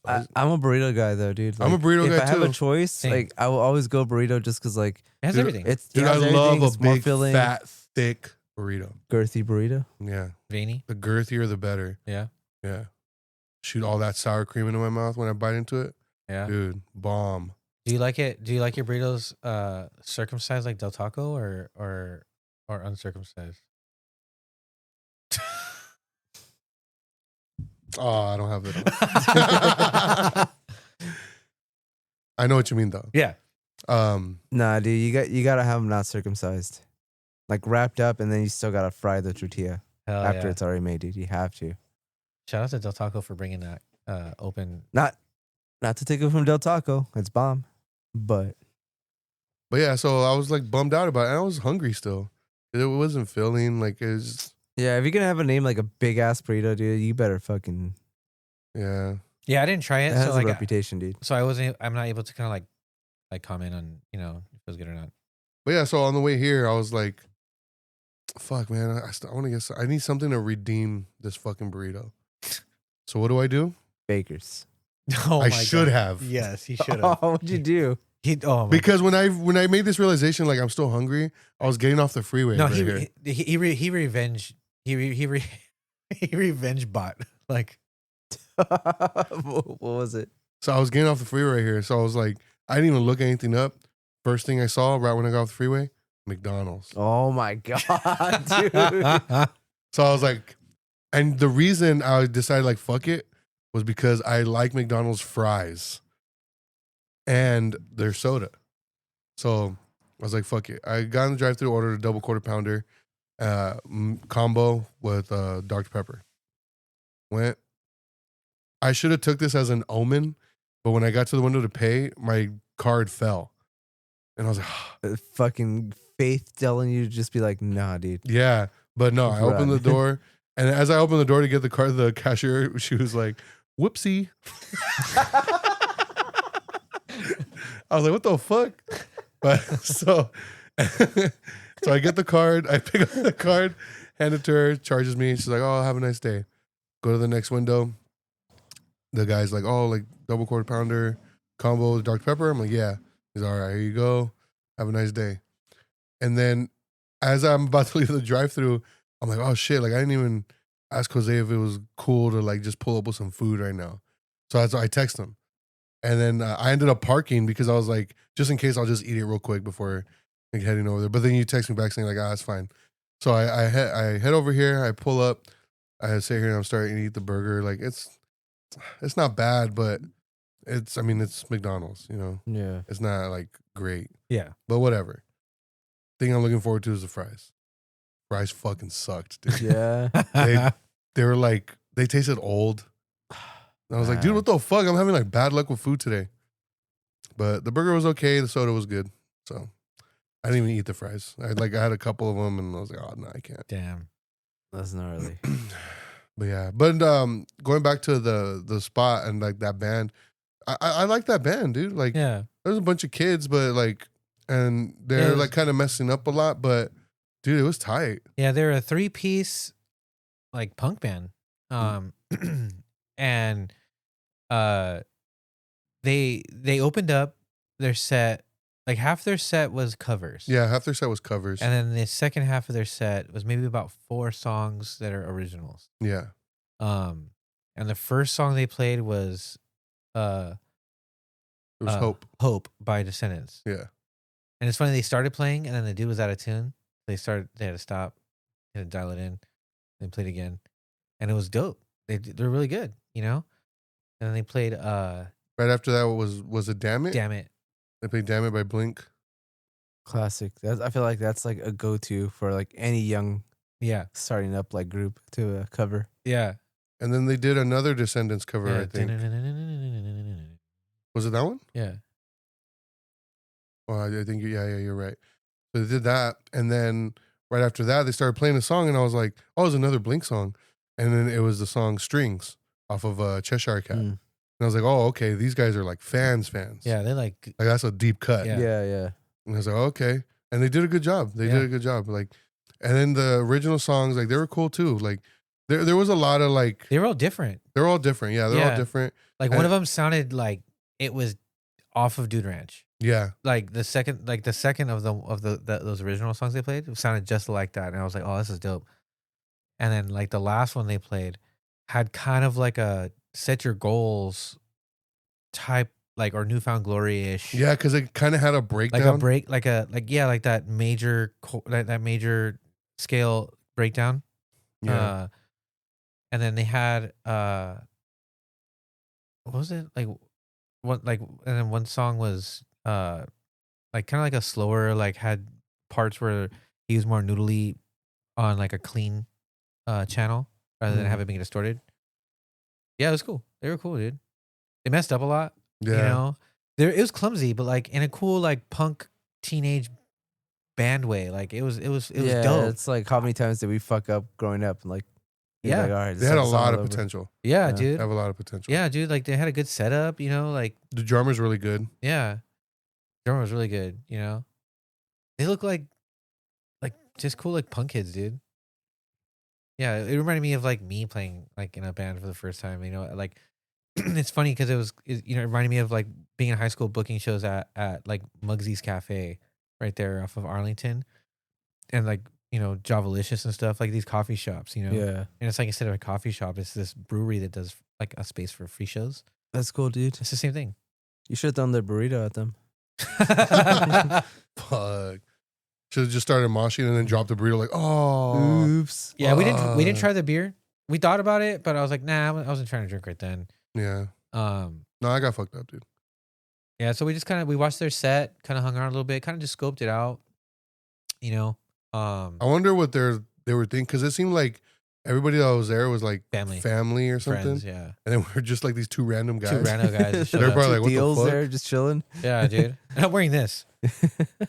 I'm a burrito guy though, dude. I'm a Like, burrito if guy, I have a too. choice, Same. like I will always go burrito just because like It has Dude, everything. it's Dude, it I has love everything, a it's more big, filling, fat, thick burrito. girthy burrito. Yeah, Veiny. the girthier the better. Yeah. Yeah, shoot all that sour cream into my mouth when I bite into it, Yeah. dude. Bomb. Do you like it? Do you like your burritos circumcised like Del Taco or uncircumcised? Oh, I don't have it. I know what you mean though. Yeah. Nah, dude, you gotta have them not circumcised, like wrapped up, and then you still gotta fry the tortilla Hell after yeah. it's already made, dude. You have to. Shout out to Del Taco for bringing that open. Not to take it from Del Taco, it's bomb, but But yeah, so I was like bummed out about it. And I was hungry still. It wasn't filling. Like it was. yeah, if you're gonna have a name like a big ass burrito, dude, you better fucking. Yeah. Yeah, I didn't try It it, has so a like reputation, dude. so I'm not able to kind of like comment on, you know, if it was good or not. But yeah, so on the way here, I was like, fuck, man, I want to get, I need something to redeem this fucking burrito. So what do? Bakers. Oh, I my should God. have. Yes, he should Oh, have. what'd you do? Oh my Because when I made this realization, like I'm still hungry, I was getting off the freeway. No, right here. he revenge he revenge bot like What was it? So I was getting off the freeway right here. So I was like, I didn't even look anything up. First thing I saw right when I got off the freeway, McDonald's. Oh my god, dude. So I was like, and the reason I decided like fuck it was because I like McDonald's fries and their soda. So I was like, fuck it. I got in the drive-thru, ordered a double quarter pounder combo with Dr. Pepper. I should have took this as an omen, but when I got to the window to pay, my card fell. And I was like, Fucking faith telling you to just be like, nah, dude. yeah. But no, I opened the Run. door. And as I opened the door to get the card, the cashier, she was like, whoopsie. I was like, what the fuck? But so I get the card. I pick up the card, hand it to her, charges me. She's like, oh, have a nice day. Go to the next window. The guy's like, oh, like double quarter pounder combo with Dr. Pepper. I'm like, yeah. He's all right, here you go. Have a nice day. And then as I'm about to leave the drive-thru, I'm like, oh shit, like I didn't even ask Jose if it was cool to like just pull up with some food right now. So I text him. And then I ended up parking because I was like, just in case, I'll just eat it real quick before like, heading over there. But then you text me back saying like, it's fine. So I head over here. I pull up. I sit here and I'm starting to eat the burger. Like it's not bad, but it's McDonald's, you know. Yeah. It's not like great, Yeah. but whatever. Thing I'm looking forward to is the fries. Fries fucking sucked, dude. Yeah. They were like, they tasted old. And I was like, dude, what the fuck? I'm having like bad luck with food today. But the burger was okay. The soda was good. So I didn't even eat the fries. I had a couple of them and I was like, oh, no, I can't. Damn. That's gnarly. But yeah. But going back to the spot and like that band, I like that band, dude. Like Yeah. there's a bunch of kids, but like, and they're like kind of messing up a lot, but dude, it was tight. Yeah, they're a 3-piece like punk band. And they opened up their set, like half their set was covers. Yeah, half their set was covers. And then the second half of their set was maybe about 4 songs that are originals. Yeah. And the first song they played was It was Hope. Hope by Descendants. Yeah. And it's funny, they started playing and then the dude was out of tune. They had to stop, had to dial it in, then played again. And it was dope. They're really good, you know? And then they played Right after that was it Damn It? Damn It. They played Damn It by Blink. Classic. I feel like that's like a go-to for like any young Yeah. starting up like group to cover. Yeah. And then they did another Descendants cover, I think. Was it that one? Yeah. Well, I think, yeah, you're right. So they did that. And then right after that, they started playing a song. And I was like, oh, it's another Blink song. And then it was the song Strings off of Cheshire Cat. And I was like, oh, okay, these guys are like fans. Yeah, they like that's a deep cut. Yeah. Yeah. And I was like, okay. And they did a good job. They did a good job. Like, and then the original songs, like, they were cool too. Like, there was a lot of like, they were all different. they're all different. Yeah, they're all different. Like one of them sounded like it was off of Dude Ranch. Yeah. Like the second of those original songs they played, it sounded just like that. And I was like, oh, this is dope. And then like the last one they played had kind of like a set your goals type, like, or Newfound Glory-ish. Yeah, because it kind of had a breakdown. Like that major that major scale breakdown. Yeah. And then they had what was it, like what, like, and then one song was like kind of like a slower, like had parts where he was more noodly on like a clean channel rather than have it being distorted. Yeah, it was cool. They were cool, dude. They messed up a lot. Yeah. You know, it was clumsy, but like in a cool, like punk teenage band way. Like it was dope. It's like how many times did we fuck up growing up and like, Yeah. like, all right, They had a lot of potential. Yeah, Yeah. They dude. have a lot of potential. Yeah, dude. Like they had a good setup, you know, like, The drummer's really good. yeah. Drummer was really good, you know. They look like just cool, like punk kids, dude. Yeah, it reminded me of like me playing like in a band for the first time, you know, like it's funny because it reminded me of like being in high school booking shows at like Mugsy's Cafe right there off of Arlington, and like, you know, Javalicious and stuff, like these coffee shops, you know. Yeah. And it's like instead of a coffee shop, it's this brewery that does like a space for free shows. That's cool, dude. It's the same thing. You should have done the burrito at them. Fuck. Should have just started moshing and then dropped the burrito like, oh. Oops. Yeah, we didn't try the beer. We thought about it, but I was like, nah, I wasn't trying to drink right then. Yeah. No, I got fucked up, dude. Yeah, so we just we watched their set, kind of hung around a little bit, kind of just scoped it out, you know. I wonder what they were thinking, because it seemed like everybody that was there was like Family or something. friends, yeah. And then we're just like these two random guys. Two random guys. that showed They're up. probably like, what the Deals fuck? there, just chilling. Yeah, dude. And I'm wearing this.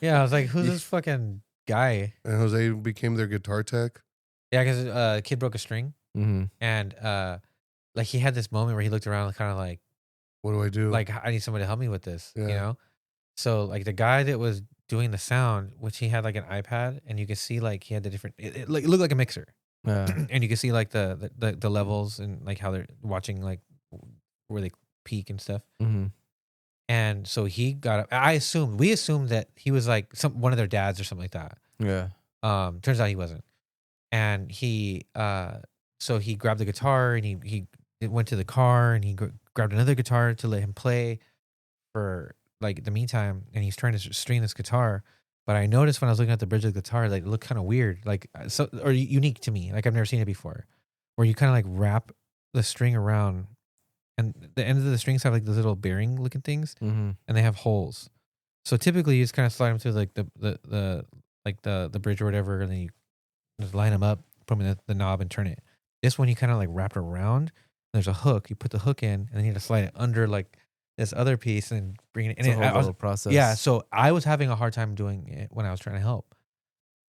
Yeah, I was like, who's this fucking guy? And Jose became their guitar tech. Yeah, because a kid broke a string, Mm-hmm. and like he had this moment where he looked around, kind of What do I do? like I need somebody to help me with this, you Yeah. know. So like the guy that was doing the sound, which he had like an iPad, and you could see like he had the different. It looked like a mixer, Yeah. and you could see like the levels and like how they're watching like where they peak and stuff. Mm-hmm. And so he got up. We assumed that he was like one of their dads or something like that. Yeah. Turns out he wasn't. And so he grabbed the guitar and he went to the car and he grabbed another guitar to let him play for like the meantime. And he's trying to string this guitar. But I noticed when I was looking at the bridge of the guitar, like it looked kind of weird, like or unique to me. Like I've never seen it before, where you kind of like wrap the string around, and the ends of the strings have like those little bearing looking things, Mm-hmm. and they have holes. So typically you just kind of slide them through like the bridge or whatever, and then you just line them up, put them in the knob, and turn it. This one you kind of like wrap it around. There's a hook. You put the hook in, and then you have to slide it under like this other piece and bring it in. It's a And whole little process. yeah, so I was having a hard time doing it when I was trying to help.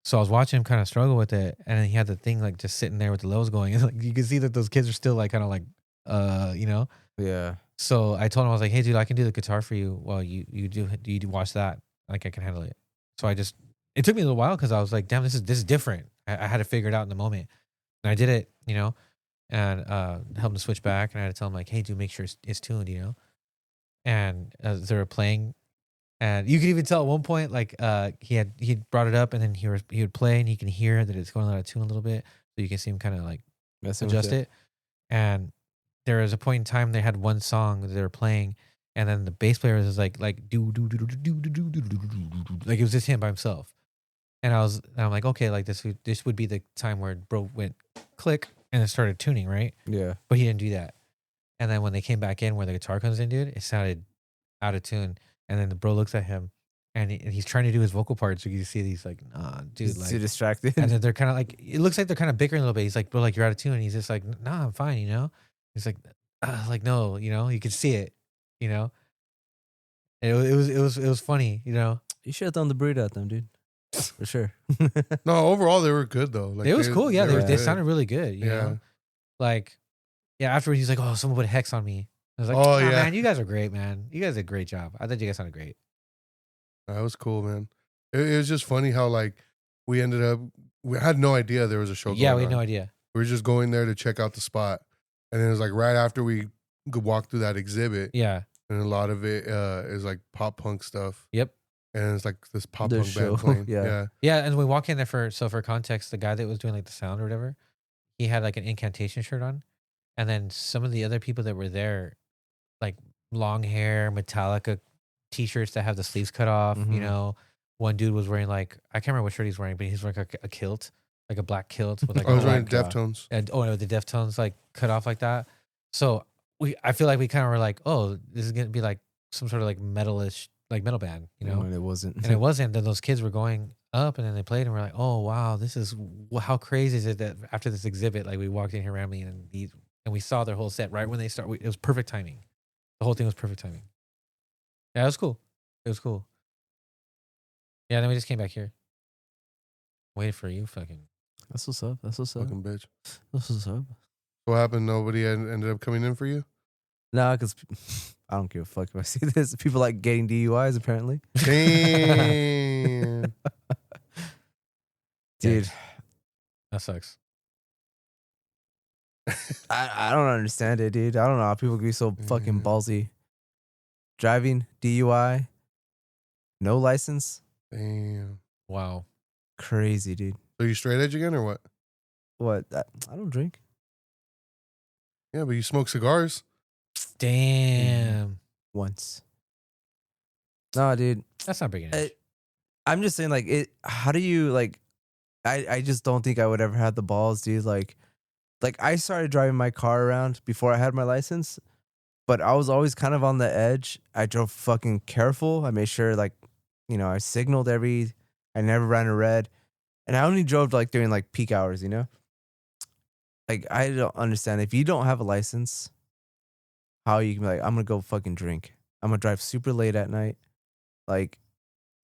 So I was watching him kind of struggle with it, and then he had the thing like just sitting there with the levels going, and like you can see that those kids are still like kind of like you know. Yeah. So I told him, I was like, hey dude, I can do the guitar for you while you watch that. Like I can handle it. So it took me a little while because I was like, damn, this is different. I had to figure it out in the moment, and I did it, you know, and helped him to switch back, and I had to tell him like, hey dude, make sure it's tuned, you know. And as they were playing, and you could even tell at one point, like he brought it up, and then he would play, and he can hear that it's going out of tune a little bit, so you can see him kind of like adjust it. And there was a point in time they had one song that they were playing, and then the bass player was like do do do do do do do do do do, like it was just him by himself. And I'm like, okay, like this would be the time where bro went click and it started tuning, right? Yeah. But he didn't do that. And then when they came back in where the guitar comes in, dude, it sounded out of tune. And then the bro looks at him, and he's trying to do his vocal parts. So you see these like, nah, dude, He's like too distracted. and then they're kind of like, it looks like they're kind of bickering a little bit. He's like, bro, like you're out of tune. And he's just like, nah, I'm fine, you know. He's like no, you know, you could see it, you know. And it was funny, you know. You should have done the burrito at them, dude. For sure. No, overall they were good though. Like It was cool, yeah. were They good. sounded really good, you Yeah. know. Like, yeah. Afterwards, he's like, oh, someone put hex on me. I was like, Oh, oh yeah. man, you guys are great, man. You guys did a great job. I thought you guys sounded great. That was cool, man. It was just funny how like we ended up. We had no idea there was a show. Yeah, going we had on. no idea. We were just going there to check out the spot, and it was like right after we could walk through that exhibit, Yeah. and a lot of it is like pop punk stuff. Yep. And it's like this pop The punk show, band playing. yeah. Yeah. Yeah, and we walk in there for context, the guy that was doing like the sound or whatever, he had like an incantation shirt on, and then some of the other people that were there, like long hair, Metallica t-shirts that have the sleeves cut off. You Mhm. know, one dude was wearing like, I can't remember what shirt he's wearing, but he's wearing like a kilt, like a black kilt with like I was a wearing black, Deftones. and the Deftones like cut off like that. So I feel like we kind of were like, oh, this is gonna be like some sort of like metalish like metal band, you know. And it wasn't. And it wasn't. Then those kids were going up, and then they played, and we're like, "Oh wow, this is how crazy is it that after this exhibit, like we walked in here randomly, and we saw their whole set right when they start. It was perfect timing. The whole thing was perfect timing. Yeah, it was cool. It was cool. Yeah, then we just came back here. Waited for you, fucking. That's what's up. That's what's up. Fucking bitch. That's what's up. What happened? Nobody ended up coming in for you? Nah, because I don't give a fuck if I see this. People like getting DUIs, apparently. Damn. Dude, That sucks. I don't understand it, dude. I don't know how people can be so fucking Yeah. ballsy. Driving, DUI, no license. Damn. Wow. Crazy, dude. So you straight edge again or what? What? I don't drink. Yeah, but you smoke cigars. Damn. Once. No, dude. That's not breaking edge. I'm just saying, like, how do you, like, I just don't think I would ever have the balls, dude. Like I started driving my car around before I had my license, but I was always kind of on the edge. I drove fucking careful. I made sure, like, you know, I signaled I never ran a red. And I only drove, like, during, like, peak hours, you know? like I don't understand if you don't have a license, how you can be like, I'm gonna go fucking drink. I'm gonna drive super late at night. Like,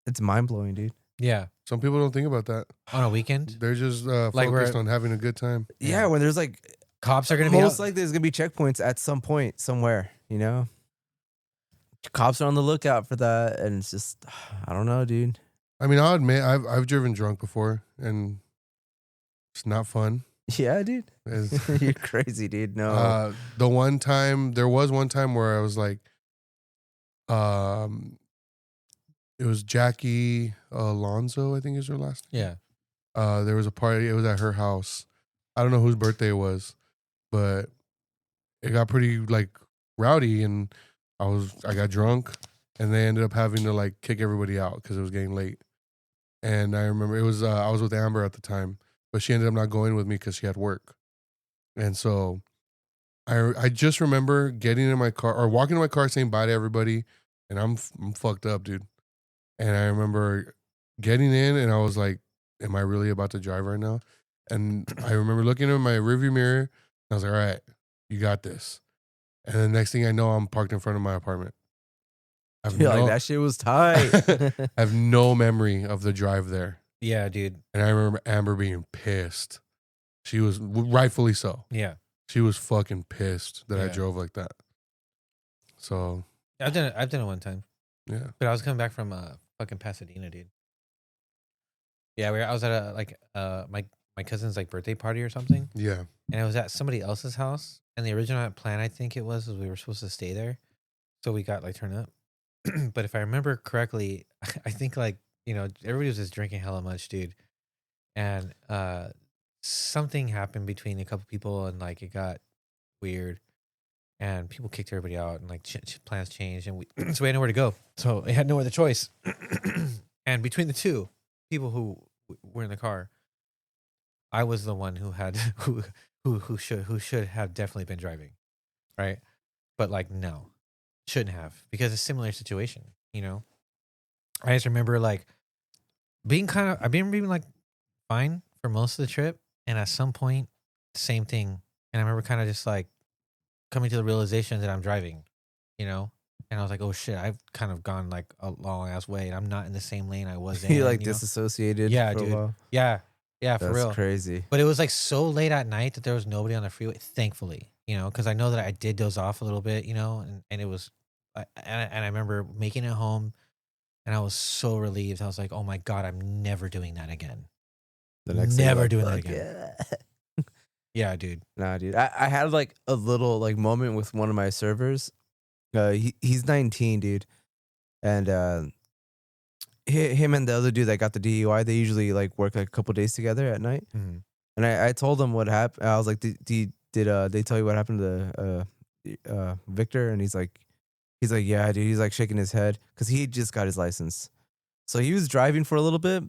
it's mind blowing, dude. Yeah. Some people don't think about that. On a weekend, They're just Like focused we're- on having a good time. Yeah, when there's like cops are gonna be most out. likely there's gonna be checkpoints at some point somewhere, you know? Cops are on the lookout for that, and it's just I don't know, dude. I mean, I'll admit I've driven drunk before, and it's not fun. Yeah, dude. It's- You're crazy, dude. No. there was one time where I was like, it was Jackie Alonso, I think is her last name. Yeah. There was a party. It was at her house. I don't know whose birthday it was, but it got pretty like rowdy, and I got drunk, and they ended up having to like kick everybody out because it was getting late. And I remember it was I was with Amber at the time, but she ended up not going with me because she had work. And so I just remember getting in my car or walking to my car saying bye to everybody, and I'm fucked up, dude. And I remember getting in, and I was like, "Am I really about to drive right now?" And I remember looking in my rearview mirror, and I was like, "All right, you got this." And the next thing I know, I'm parked in front of my apartment. You're like, that shit was tight. I have no memory of the drive there. Yeah, dude. And I remember Amber being pissed. She was rightfully so. Yeah. She was fucking pissed that I Yeah. drove like that. So I've done it one time. yeah, But I was coming back from fucking Pasadena, dude. Yeah, I was at my cousin's like birthday party or something, yeah. and it was at somebody else's house. And the original plan, I think it was we were supposed to stay there, so we got like turned up. But if I remember correctly, I think like everybody was just drinking hella much, dude. And something happened between a couple people, and like it got weird, and people kicked everybody out, and like plans changed, and so we had nowhere to go, so I had no other choice. And between the two people who were in the car, I was the one who had who should have definitely been driving, right? But like no, shouldn't have, because it's a similar situation, I just remember like I've been like fine for most of the trip, and at some point, same thing. And I remember kind of just like coming to the realization that I'm driving, and I was like, oh shit, I've kind of gone like a long ass way, and I'm not in the same lane I was in. You like disassociated. Yeah, for dude. A while. Yeah, for That's real. crazy. But it was like so late at night that there was nobody on the freeway, thankfully, because I know that I did doze off a little bit, and it was, and I remember making it home, and I was so relieved. I was like, oh my God, I'm never doing that again. The next day, Never like, doing that fuck again. yeah. Yeah, dude. Nah, dude. I had like a little like moment with one of my servers. He's 19, dude, and him and the other dude that got the DUI, they usually like work like a couple days together at night. Mm-hmm. And I told him what happened. I was like, did they tell you what happened to Victor? And he's like, yeah, dude. He's like shaking his head because he just got his license, so he was driving for a little bit,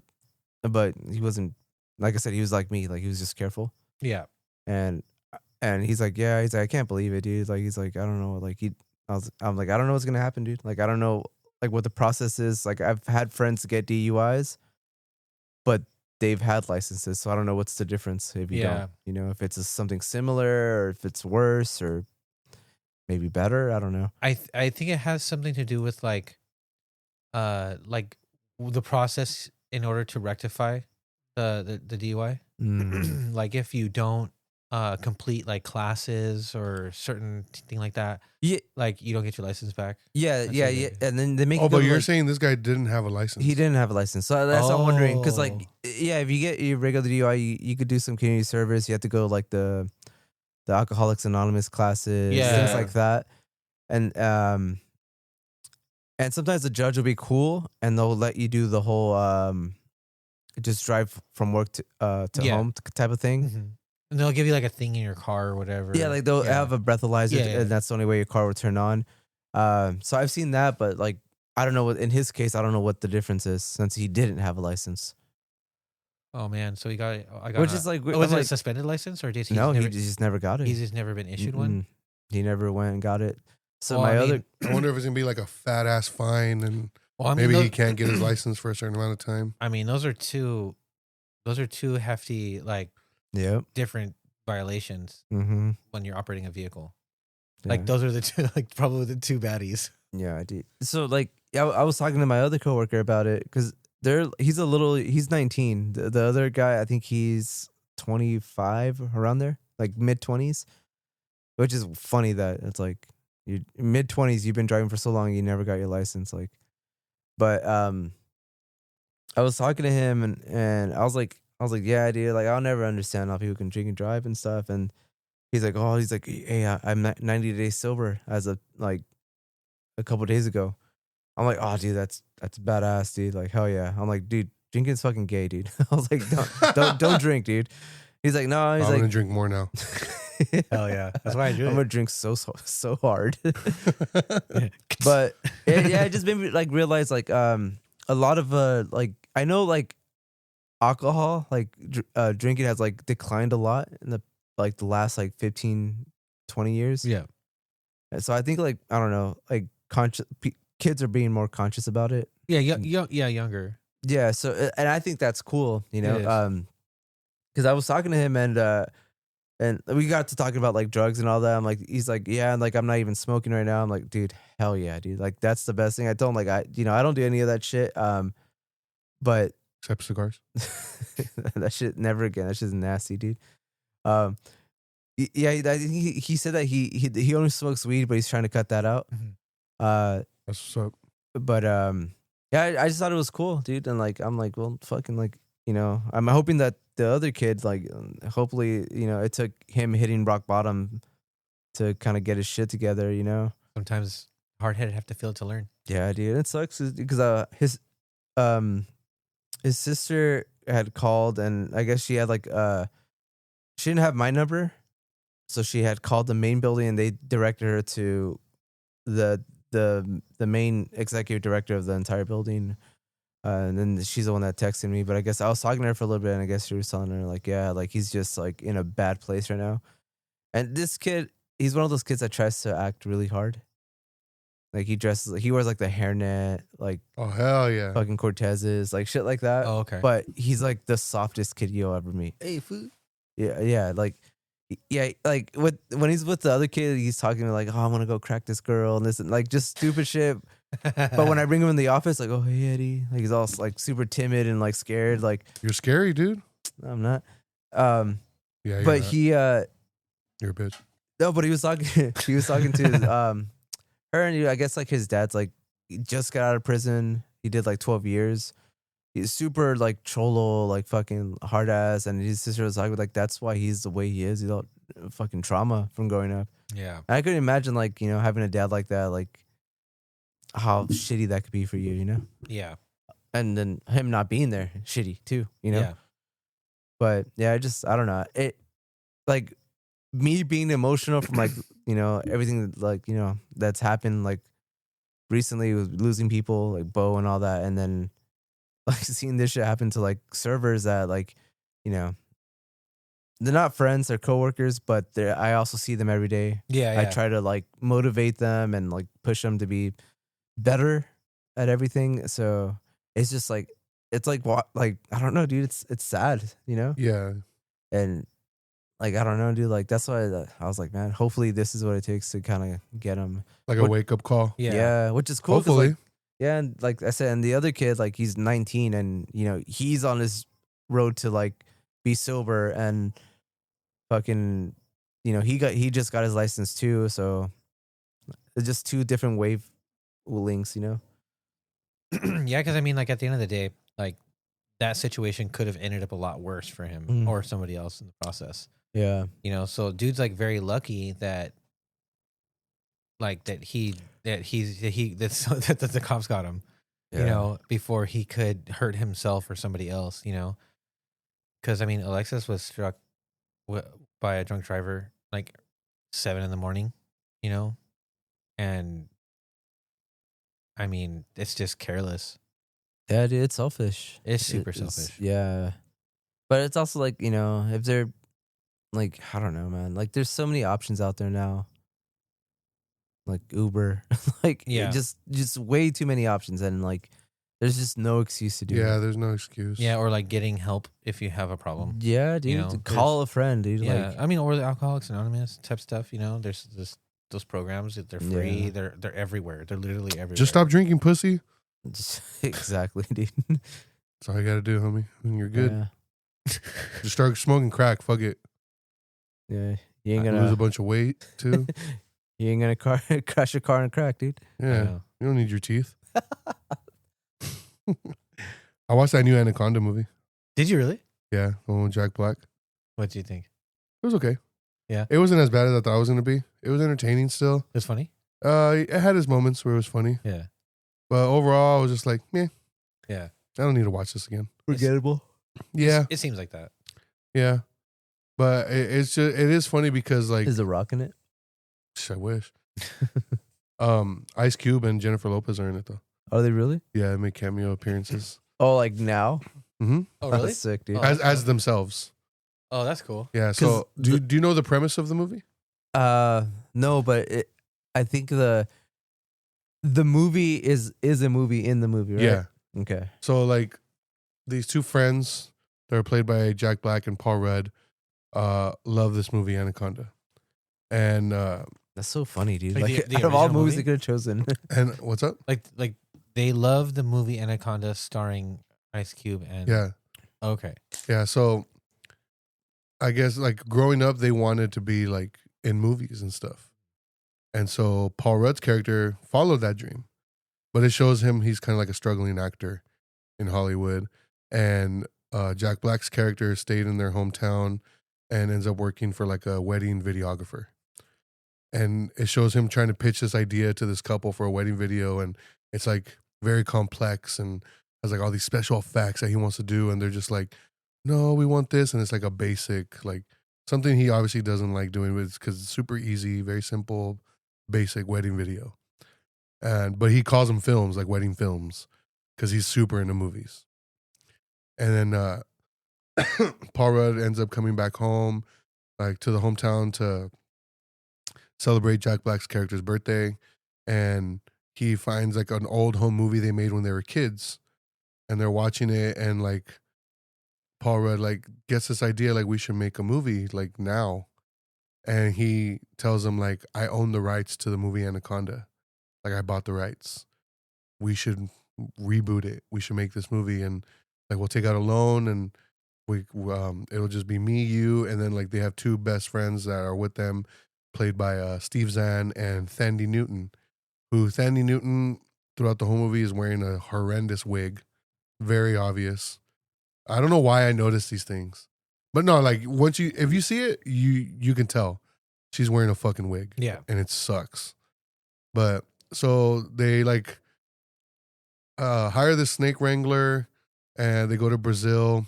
but he wasn't. Like I said, he was like me, like he was just careful. Yeah. And he's like, yeah, he's like, I can't believe it, dude. Like he's like, I don't know, like I'm like, I don't know what's gonna happen, dude. Like I don't know, like what the process is. Like I've had friends get DUIs, but they've had licenses, so I don't know what's the difference if you don't. If it's something similar or if it's worse or maybe better. I don't know. I think it has something to do with like the process in order to rectify the DUI. Like if you don't complete like classes or certain thing like that, Yeah, like you don't get your license back. yeah, That's yeah, what it yeah. is. And then they make. Oh, it but go to, you're like, saying this guy didn't have a license. he didn't have a license, so that's what I'm wondering. Because like, Oh. yeah, if you get your regular DUI, you could do some community service. You have to go like the Alcoholics Anonymous classes, things Yeah. like that. And sometimes the judge will be cool and they'll let you do the whole just drive from work to Yeah. home type of thing. Mm-hmm. And they'll give you like a thing in your car or whatever. Yeah, like they'll have a breathalyzer, Yeah, yeah. and that's the only way your car will turn on. So I've seen that, but like I don't know what in his case. I don't know what the difference is since he didn't have a license. Oh man, so I got Which is like, was I'm it a like, suspended license or did he? no, never, he just never got it. he's just never been issued one. Mm-mm. He never went and got it. So Well, my I mean, other, I wonder if it's gonna be like a fat ass fine, and Well, I mean, maybe he those- can't get his license for a certain amount of time. I mean, those are two hefty like yeah, different violations Mm-hmm. when you're operating a vehicle. Yeah. Like those are the two, like probably the two baddies. Yeah, I did. So like, I was talking to my other coworker about it because he's 19. The other guy, I think he's 25, around there, like mid 20s, which is funny that it's like you mid 20s, you've been driving for so long, you never got your license. Like, but I was talking to him and I was like, yeah, dude, like I'll never understand how people can drink and drive and stuff. And he's like, hey, I'm 90 days sober as of like a couple days ago. I'm like, oh, dude, that's badass, dude. Like, hell yeah. I'm like, dude, drinking's fucking gay, dude. I was like, don't drink, dude. He's like, no. He's I'm like, gonna drink more now. Hell yeah, that's why I do I'm it. gonna drink so hard. But it just made me like realize like a lot of like I know like alcohol like drinking has like declined a lot in the last like 15, 20 years. Yeah, And so I think like I don't know like kids are being more conscious about it. yeah, younger. Yeah, so and I think that's cool, you know, It is. because I was talking to him and we got to talking about like drugs and all that. I'm like, he's like, yeah, and like I'm not even smoking right now. I'm like, dude, hell yeah, dude, like that's the best thing. I don't like I don't do any of that shit. But Except cigars. that shit never again. That shit's nasty, dude. Yeah, he said that he only smokes weed, but he's trying to cut that out. Mhm. Uh, That's what's up. but yeah, I just thought it was cool, dude. And like, I'm like, well, fucking like, I'm hoping that the other kid, like, hopefully, it took him hitting rock bottom to kind of get his shit together, Sometimes hard-headed have to feel to learn. Yeah, dude. It sucks because his sister had called and I guess she had like she didn't have my number, so she had called the main building and they directed her to the main executive director of the entire building. And then she's the one that texted me. But I guess I was talking to her for a little bit and I guess she was telling her like, yeah, like he's just like in a bad place right now. And this kid, he's one of those kids that tries to act really hard. Like he wears like the hairnet, like Oh hell yeah. fucking Cortezes, like shit like that. Oh, okay. But he's like the softest kid you'll ever meet. Hey, food. Yeah, like when he's with the other kid, he's talking to me like, oh, I'm gonna go crack this girl and this and like just stupid shit. But when I bring him in the office, like, oh hey Eddie, like he's all like super timid and like scared. Like You're scary, dude. I'm not. Yeah. You're But not. he You're a bitch. no, but he was talking to her and I guess like his dad's like he just got out of prison. He did like 12 years. He's super like cholo, like fucking hard ass, and his sister was like that's why he's the way he is. He's all fucking trauma from growing up. Yeah. And I couldn't imagine like having a dad like that, like how shitty that could be for you, Yeah. and then him not being there, shitty too, Yeah. But yeah, I don't know. It like me being emotional from like everything like that's happened like recently with losing people like Bo and all that, and then like seeing this shit happen to like servers that like they're not friends, they're coworkers, but I also see them every day. Yeah. I try to like motivate them and like push them to be better at everything. So it's just like it's like what like I don't know, dude. It's sad, Yeah. and like I don't know, dude. Like that's why I was like, man, hopefully this is what it takes to kind of get them. Like a wake up call. Yeah. Which is cool. 'Cause, Hopefully. like, yeah, and like I said, and the other kid, like he's 19, and he's on his road to like be sober and fucking, he just got his license too. So it's just two different wavelengths, Yeah, because I mean, like at the end of the day, like that situation could have ended up a lot worse for him Mhm. or somebody else in the process. Yeah. So dude's like very lucky that like that that the cops got him, before he could hurt himself or somebody else, because I mean, Alexis was struck by a drunk driver like 7 a.m, and I mean, it's just careless. Yeah, dude, it's selfish. It's super It's- selfish. Yeah. But it's also like, if they're like, I don't know, man. Like there's so many options out there now. Like Uber. Like Yeah. just way too many options. And like There's just no excuse to do Yeah, it. there's no excuse. Yeah, or like getting help if you have a problem. Yeah, dude. know, Call a friend, dude. Yeah, Like, I mean, or the Alcoholics Anonymous type stuff. You know, there's those programs that they're free. Yeah. They're everywhere. They're literally everywhere. Just stop drinking, pussy. just, exactly, dude. That's all you gotta do, homie. And you're good. Yeah. Just start smoking crack. Fuck it. Yeah. You ain't Lose a gonna bunch of weight too. you ain't gonna crash your car and crack, dude. I Yeah, know. you don't need your teeth. I watched that new Anaconda movie. Did you really? Yeah, the one with Jack Black. What do you think? It was okay. Yeah. It wasn't as bad as I thought it was gonna be. It was entertaining still. It was funny. It had its moments where it was funny, Yeah. but overall, I was just like, meh. Yeah. I don't need to watch this again. Forgettable. Yeah, It seems like that. yeah. But it's just it is funny because like Is The Rock in it? I wish. Ice Cube and Jennifer Lopez are in it though. Are they really? Yeah, they make cameo appearances. Oh, like now? Mm-hmm. Oh, That's sick, dude. Oh. As themselves. Oh, that's cool. Yeah. So 'Cause do you know the premise of the movie? No, but I think the movie is a movie in the movie, right? Yeah. Okay. So like these two friends that are played by Jack Black and Paul Rudd love this movie Anaconda. And That's so funny, dude. Like Like, the out of all original movies movie? they could have chosen. and what's up? Like they love the movie Anaconda starring Ice Cube and Yeah. Okay. Yeah. So I guess like growing up they wanted to be like in movies and stuff. And so Paul Rudd's character followed that dream. But it shows him he's kind of like a struggling actor in Hollywood. And Jack Black's character stayed in their hometown and ends up working for like a wedding videographer. And it shows him trying to pitch this idea to this couple for a wedding video. And it's like very complex and has like all these special effects that he wants to do. And they're just like, no, we want this. And it's like a basic, like something he obviously doesn't like doing, but it's because it's super easy, very simple, basic wedding video. But he calls them films, like wedding films, because he's super into movies. And then Paul Rudd ends up coming back home, like to the hometown to celebrate Jack Black's character's birthday. And he finds like an old home movie they made when they were kids. And they're watching it and like Paul Rudd like gets this idea like we should make a movie like now. And he tells them like, I own the rights to the movie Anaconda. Like I bought the rights. We should reboot it. We should make this movie and like we'll take out a loan and it'll just be me, you, and then like they have two best friends that are with them, played by Steve Zahn and Thandie Newton. Who Thandie Newton throughout the whole movie is wearing a horrendous wig, very obvious. I don't know why I noticed these things, but no, like if you see it, you can tell she's wearing a fucking wig. Yeah. And it sucks. But so they like hire this snake wrangler and they go to Brazil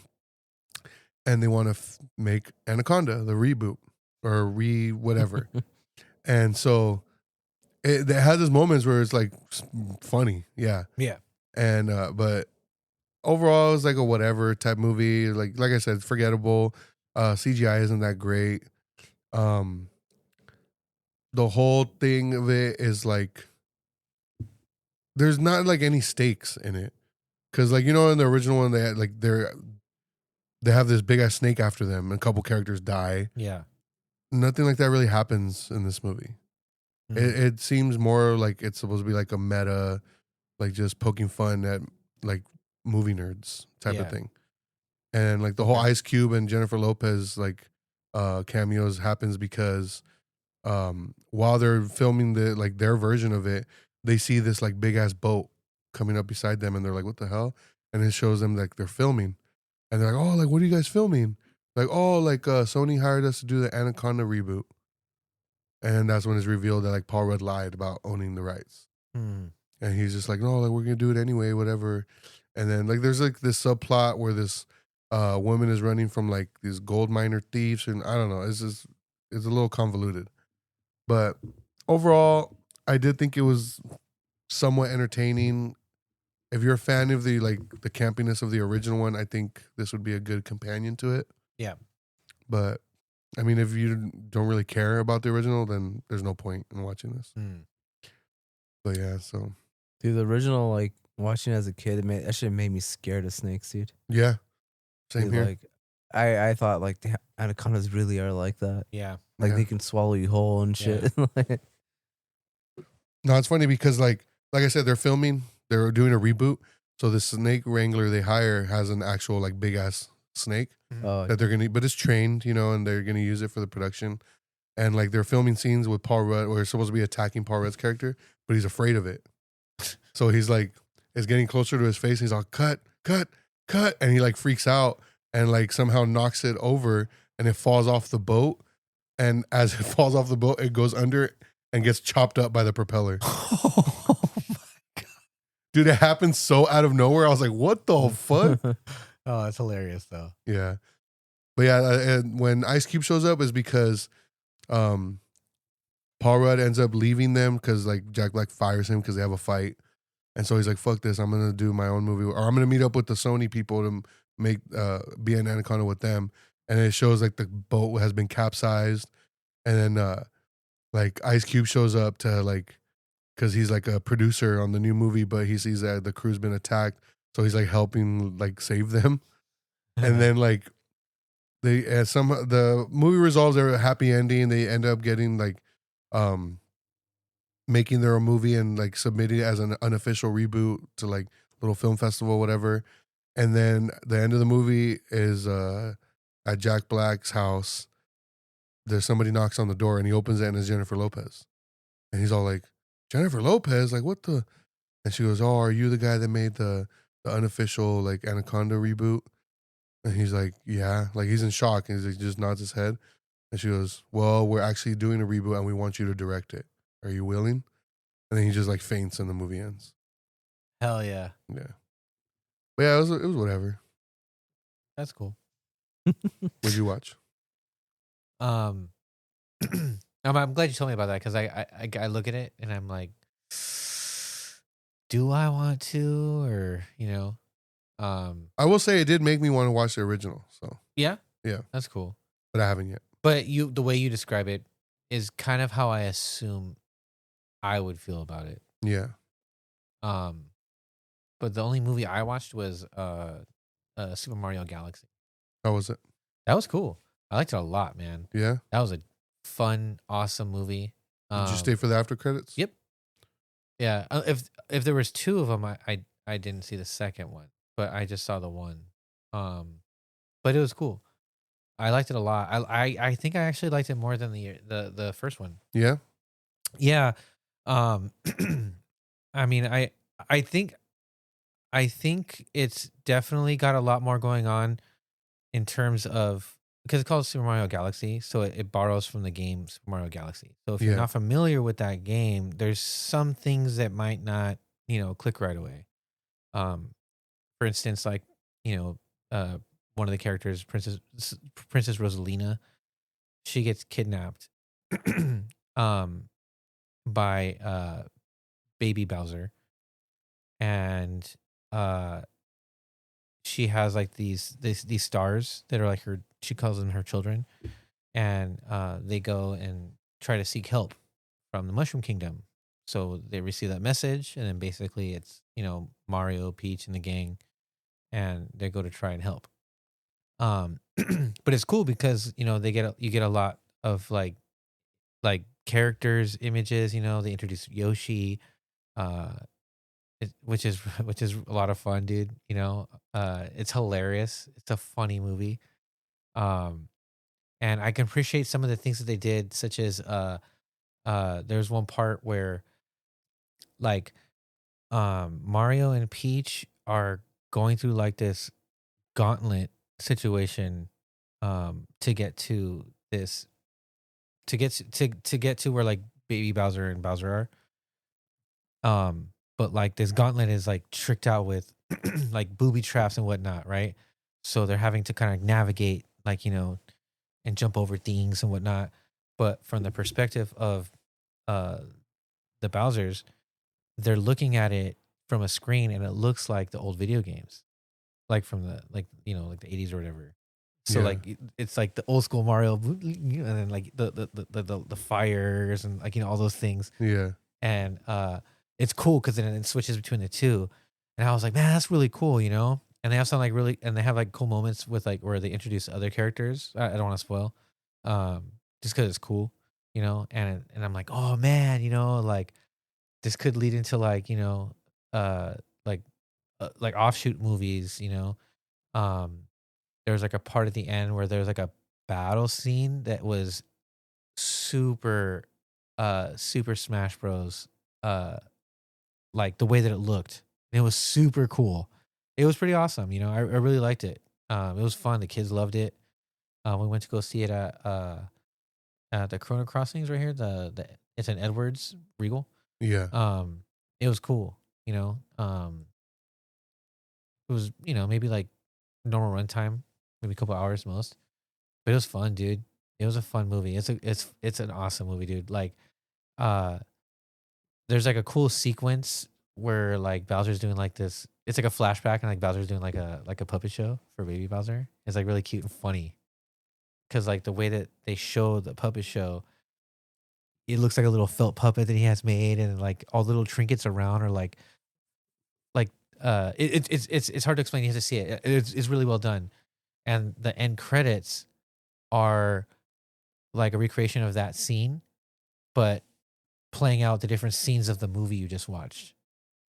and they want to make Anaconda, the reboot or whatever. And so it has these moments where it's like funny. Yeah. Yeah. And, but overall it was like a whatever type movie. Like I said, it's forgettable. CGI isn't that great. The whole thing of it is like, there's not like any stakes in it. Cause like, you know, in the original one, they had like, they have this big ass snake after them and a couple characters die. Yeah. Nothing like that really happens in this movie. Mhm. It seems more like it's supposed to be like a meta, like just poking fun at like movie nerds type Yeah. of thing. And like the whole Ice Cube and Jennifer Lopez like cameos happens because while they're filming their version of it, they see this like big ass boat coming up beside them and they're like, what the hell? And it shows them like they're filming. And they're like, oh, like what are you guys filming? Like, oh, like Sony hired us to do the Anaconda reboot. And that's when it's revealed that like Paul Rudd lied about owning the rights. Mhm. And he's just like, no, like we're gonna do it anyway, whatever. And then like there's like this subplot where this woman is running from like these gold miner thieves, and I don't know, it's a little convoluted. But overall, I did think it was somewhat entertaining. If you're a fan of the campiness of the original one, I think this would be a good companion to it. Yeah. But I mean, if you don't really care about the original, then there's no point in watching this. Mm. But yeah, so Dude, the original, like, watching it as a kid, that shit made me scared of snakes, dude. Yeah, same Dude, here. like, I thought like the anacondas really are like that. Yeah. Like Yeah. they can swallow you whole and shit. Like, No, it's funny because like I said, they're doing a reboot. So the snake wrangler they hire has an actual like big ass snake oh, that they're gonna, but it's trained, and they're gonna use it for the production. And like they're filming scenes with Paul Rudd, where it's supposed to be attacking Paul Rudd's character, but he's afraid of it. So he's like, it's getting closer to his face. And he's all cut, and he like freaks out and like somehow knocks it over, and it falls off the boat. And as it falls off the boat, it goes under and gets chopped up by the propeller. Oh my god. Dude, it happened so out of nowhere. I was like, what the fuck? Oh, that's hilarious though. Yeah. But yeah, and when Ice Cube shows up is because Paul Rudd ends up leaving them because like Jack Black fires him because they have a fight. And so he's like, fuck this, I'm going to do my own movie. Or I'm going to meet up with the Sony people to make be an Anaconda with them. And it shows like the boat has been capsized. And then like Ice Cube shows up to like, because he's like a producer on the new movie, but he sees that the crew's been attacked. So he's like helping like save them. And then like the movie resolves their happy ending. They end up getting like making their own movie and like submitting it as an unofficial reboot to like little film festival, whatever. And then the end of the movie is at Jack Black's house. There's somebody knocks on the door and he opens it and it's Jennifer Lopez. And he's all like, Jennifer Lopez? Like, what the? And she goes, oh, are you the guy that made the unofficial like Anaconda reboot? And he's like, yeah. Like, he's in shock. And he just nods his head. And she goes, well, we're actually doing a reboot and we want you to direct it. Are you willing? And then he just like faints and the movie ends. Hell yeah. Yeah. But yeah, it was whatever. That's cool. What'd you watch? I'm glad you told me about that because I look at it and I'm like, do I want to, or I will say it did make me want to watch the original. So yeah, Yeah. that's cool. but I haven't yet. But the way you describe it is kind of how I assume I would feel about it. Yeah. But the only movie I watched was Super Mario Galaxy. How was it? That was cool. I liked it a lot, man. Yeah. That was a fun, awesome movie. Did you stay for the after credits? Yep. Yeah. If there was two of them, I didn't see the second one, but I just saw the one. But it was cool. I liked it a lot. I think I actually liked it more than the first one. Yeah. Yeah. I mean, I think it's definitely got a lot more going on in terms of, because it's called Super Mario Galaxy, so it borrows from the game Super Mario Galaxy. So if you're Yeah. not familiar with that game, there's some things that might not, click right away. For instance, like, one of the characters, Princess Rosalina, she gets kidnapped by baby Bowser, and she has like these stars that are like her, she calls them her children, and they go and try to seek help from the Mushroom Kingdom. So they receive that message, and then basically it's Mario, Peach, and the gang, and they go to try and help. But it's cool because you get a lot of like characters, images. They introduce Yoshi, which is a lot of fun, dude. It's hilarious. It's a funny movie. And I can appreciate some of the things that they did, such as there's one part where like Mario and Peach are going through like this gauntlet situation to get to this to get to where like baby Bowser and Bowser are. But like this gauntlet is like tricked out with like booby traps and whatnot, right? So they're having to kind of navigate like, and jump over things and whatnot. But from the perspective of the Bowsers, they're looking at it from a screen and it looks like the old video games, like from the like the 80s or whatever. So Yeah. like it's like the old school Mario, and then like the fires and like all those things. Yeah. And it's cool because then it switches between the two. And I was like, man, that's really cool, you know. And they have some like really, and they have like cool moments with like where they introduce other characters. I don't want to spoil, just because it's cool, you know. And I'm like, oh man, you know, like this could lead into like uh like like offshoot movies, you know. Um, there was like a part at the end where there was like a battle scene that was super, Super Smash Bros. Uh, like the way that it looked. It was super cool. It was pretty awesome. You know, I really liked it. It was fun. The kids loved it. We went to go see it at the Chrono Crossings right here. The it's an Edwards Regal. Yeah. It was cool. You know, it was maybe like normal runtime, maybe a couple hours most, but it was fun, dude. It was a fun movie. It's an awesome movie, dude. Like, uh, there's like a cool sequence where like Bowser's doing like this. It's like a flashback, and like Bowser's doing like a puppet show for baby Bowser. It's like really cute and funny because like the way that they show the puppet show, it looks like a little felt puppet that he has made, and like all the little trinkets around are like it's hard to explain. You have to see it. It's really well done, and the end credits are like a recreation of that scene, but playing out the different scenes of the movie you just watched.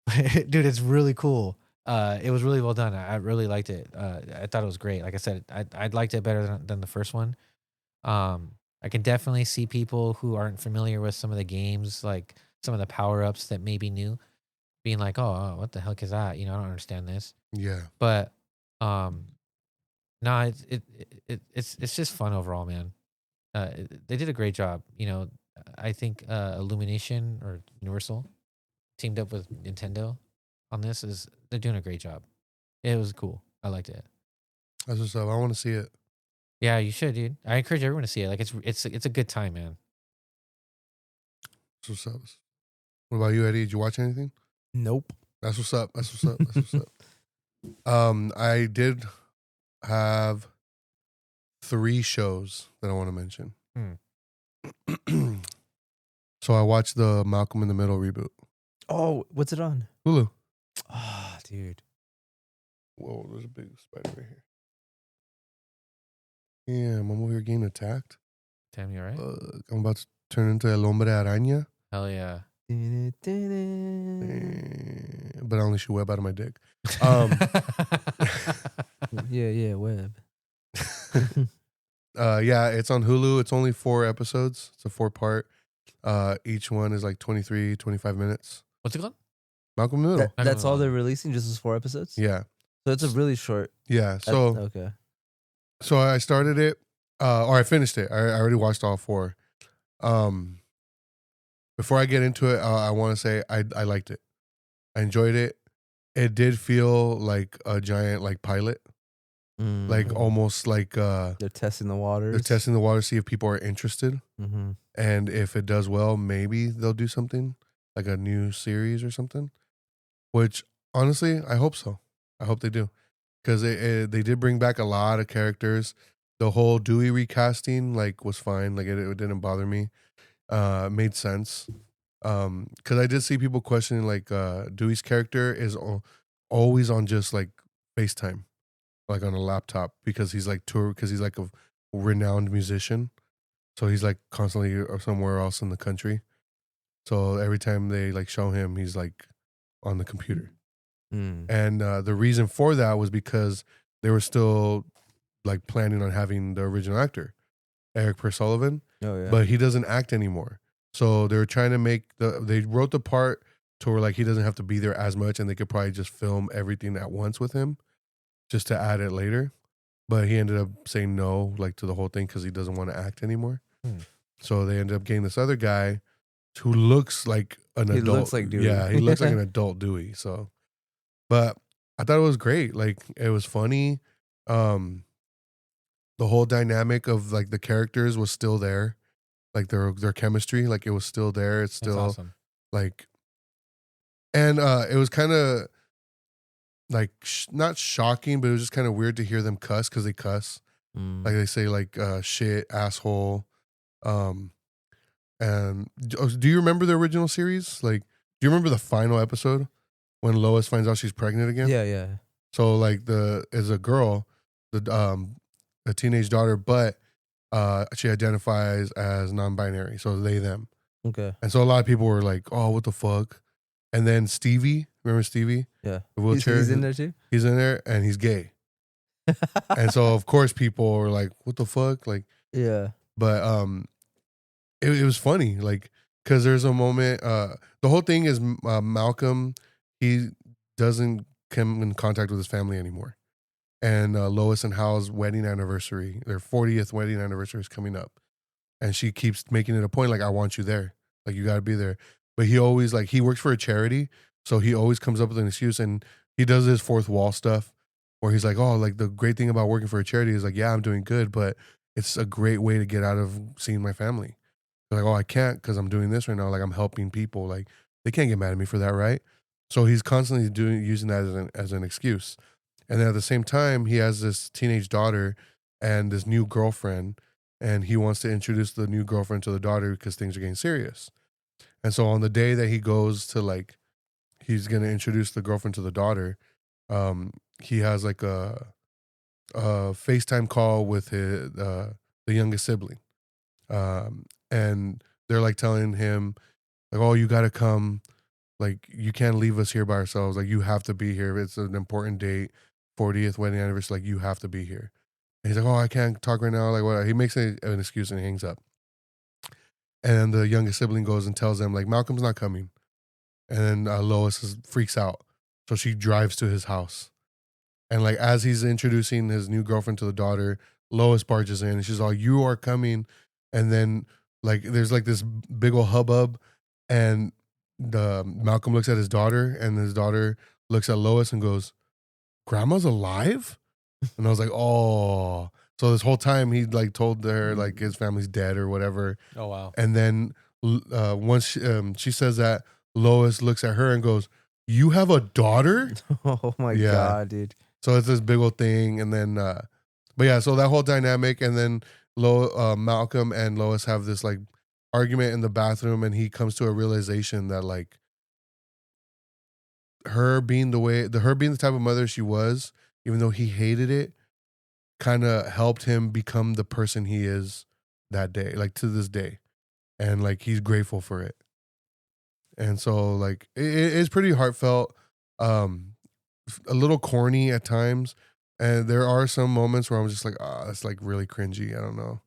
Dude, it's really cool. It was really well done. I really liked it. I thought it was great. Like I said, I liked it better than the first one. I can definitely see people who aren't familiar with some of the games, like some of the power ups that may be new, being like, "Oh, what the heck is that?" You know, I don't understand this. Yeah. But no, it's just fun overall, man. They did a great job. You know, I think Illumination or Universal teamed up with Nintendo on this. They're doing a great job. It was cool. I liked it. That's what's up. I want to see it. Yeah, you should, dude. I encourage everyone to see it. Like it's a good time, man. That's what's up. What about you, Eddie? Did you watch anything? Nope. That's what's up. That's what's up. That's what's up. I did have 3 shows that I want to mention. So I watched the Malcolm in the Middle reboot. Oh, what's it on? Hulu. Ah, dude. Whoa, there's a big spider right here. Yeah, I'm over here getting attacked. Damn, you all right? I'm about to turn into El Hombre Araña. Hell yeah. But I only shoot web out of my dick. Yeah, web. Yeah, it's on Hulu. It's only 4 episodes. It's a 4-part. Each one is like 23, 25 minutes. What's it called? Malcolm in the Middle. That's all they're releasing, just those 4 episodes? Yeah. So it's a really short. Yeah. So okay. So I started it, or I finished it. I already watched all 4. Before I get into it, I want to say I liked it. I enjoyed it. It did feel like a giant like pilot, like almost like they're testing the waters. They're testing the water, see if people are interested, and if it does well, maybe they'll do something like a new series or something. Which honestly, I hope so. I hope they do. Because they did bring back a lot of characters. The whole Dewey recasting like was fine. Like it didn't bother me. Made sense. Because I did see people questioning like Dewey's character is always on just like FaceTime, like on a laptop because he's like because he's like a renowned musician. So he's like constantly somewhere else in the country. So every time they like show him, he's like on the computer. And the reason for that was because they were still like planning on having the original actor, Eric Persullivan, but he doesn't act anymore. So they were trying to make they wrote the part to where like he doesn't have to be there as much, and they could probably just film everything at once with him, just to add it later. But he ended up saying no, like to the whole thing because he doesn't want to act anymore. So they ended up getting this other guy who looks like an adult. He looks like Dewey. Yeah, he looks like an adult Dewey. So. But I thought it was great. Like it was funny. The whole dynamic of like the characters was still there. Like their chemistry, like it was still there. It's still awesome. Like, and it was kind of like not shocking, but it was just kind of weird to hear them cuss because they cuss. Like they say like shit, asshole. And do you remember the original series? Like, do you remember the final episode? when Lois finds out she's pregnant again. Yeah. So like is a girl, a teenage daughter, but she identifies as non-binary, so they them. Okay. And so a lot of people were like, "Oh, what the fuck?" And then Stevie, remember Stevie? Yeah. The wheelchair. He's in there too. He's in there, and he's gay. And so of course people were like, "What the fuck?" Like, yeah. but it was funny, like, because there's a moment. The whole thing is Malcolm. He doesn't come in contact with his family anymore, and Lois and Hal's wedding anniversary, their 40th wedding anniversary, is coming up, and she keeps making it a point, like, I want you there, like, you got to be there. But he always, like, he works for a charity, so he always comes up with an excuse, and he does his fourth wall stuff, where he's like, oh, like, the great thing about working for a charity is, like, yeah, I'm doing good, but it's a great way to get out of seeing my family. They're like, oh, I can't because I'm doing this right now. Like, I'm helping people. Like, they can't get mad at me for that, right? So he's constantly using that as an excuse. And then at the same time, he has this teenage daughter and this new girlfriend, and he wants to introduce the new girlfriend to the daughter because things are getting serious. And so on the day that he goes to, like, he's going to introduce the girlfriend to the daughter, he has like a FaceTime call with his the youngest sibling. And they're like telling him, like, oh, you got to come. Like, you can't leave us here by ourselves. Like, you have to be here. It's an important date, 40th wedding anniversary. Like, you have to be here. And he's like, oh, I can't talk right now. Like, what? He makes an excuse and he hangs up. And the youngest sibling goes and tells them, like, Malcolm's not coming. And then Lois freaks out. So she drives to his house. And, like, as he's introducing his new girlfriend to the daughter, Lois barges in and she's all, you are coming. And then, like, there's like this big old hubbub, and Malcolm looks at his daughter, and his daughter looks at Lois and goes, Grandma's alive? And I was like, oh. So this whole time he like told her like his family's dead or whatever. Oh, wow. And then once she says that, Lois looks at her and goes, you have a daughter? Oh my God, dude. So it's this big old thing. And then, but yeah, so that whole dynamic, and then Malcolm and Lois have this like argument in the bathroom, and he comes to a realization that like her being the type of mother she was, even though he hated it, kind of helped him become the person he is that day, like to this day. And like, he's grateful for it. And so like, it's pretty heartfelt, a little corny at times. And there are some moments where I'm just like, it's like really cringy. I don't know.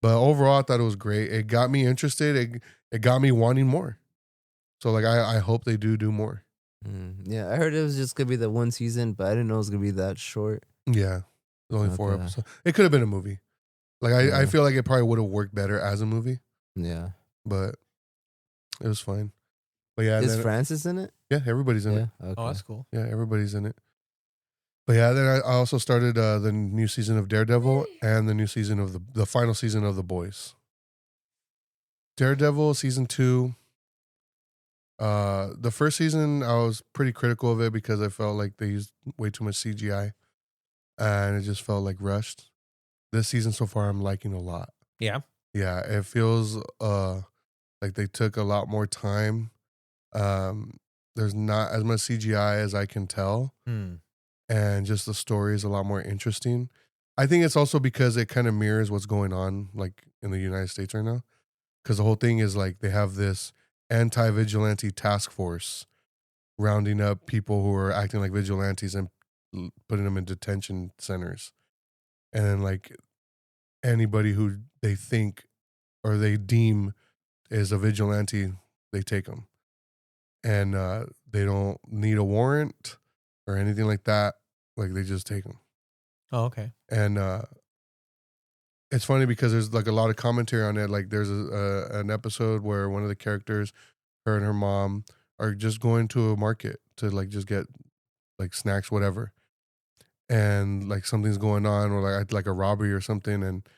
But overall, I thought it was great. It got me interested. It got me wanting more. So like, I hope they do more. Yeah, I heard it was just going to be the one season, but I didn't know it was going to be that short. Yeah. There's only 4 episodes. It could have been a movie. Like, I feel like it probably would have worked better as a movie. Yeah. But it was fine. But yeah. Is Francis in it? Yeah, everybody's in it. Okay. Oh, that's cool. Yeah, everybody's in it. But yeah, then I also started the new season of Daredevil and the new season of the final season of The Boys. Daredevil season 2. The first season I was pretty critical of it because I felt like they used way too much CGI, and it just felt like rushed. This season so far I'm liking a lot. Yeah. Yeah, it feels like they took a lot more time. There's not as much CGI as I can tell. And just the story is a lot more interesting. I think it's also because it kind of mirrors what's going on like in the United States right now. Because the whole thing is like they have this anti-vigilante task force rounding up people who are acting like vigilantes and putting them in detention centers. And then like anybody who they think or they deem is a vigilante, they take them. And they don't need a warrant or anything like that. Like, they just take them. Oh, okay. And it's funny because there's like a lot of commentary on it. Like, there's an episode where one of the characters, her and her mom, are just going to a market to like just get like snacks, whatever. And like something's going on, or like a robbery or something. And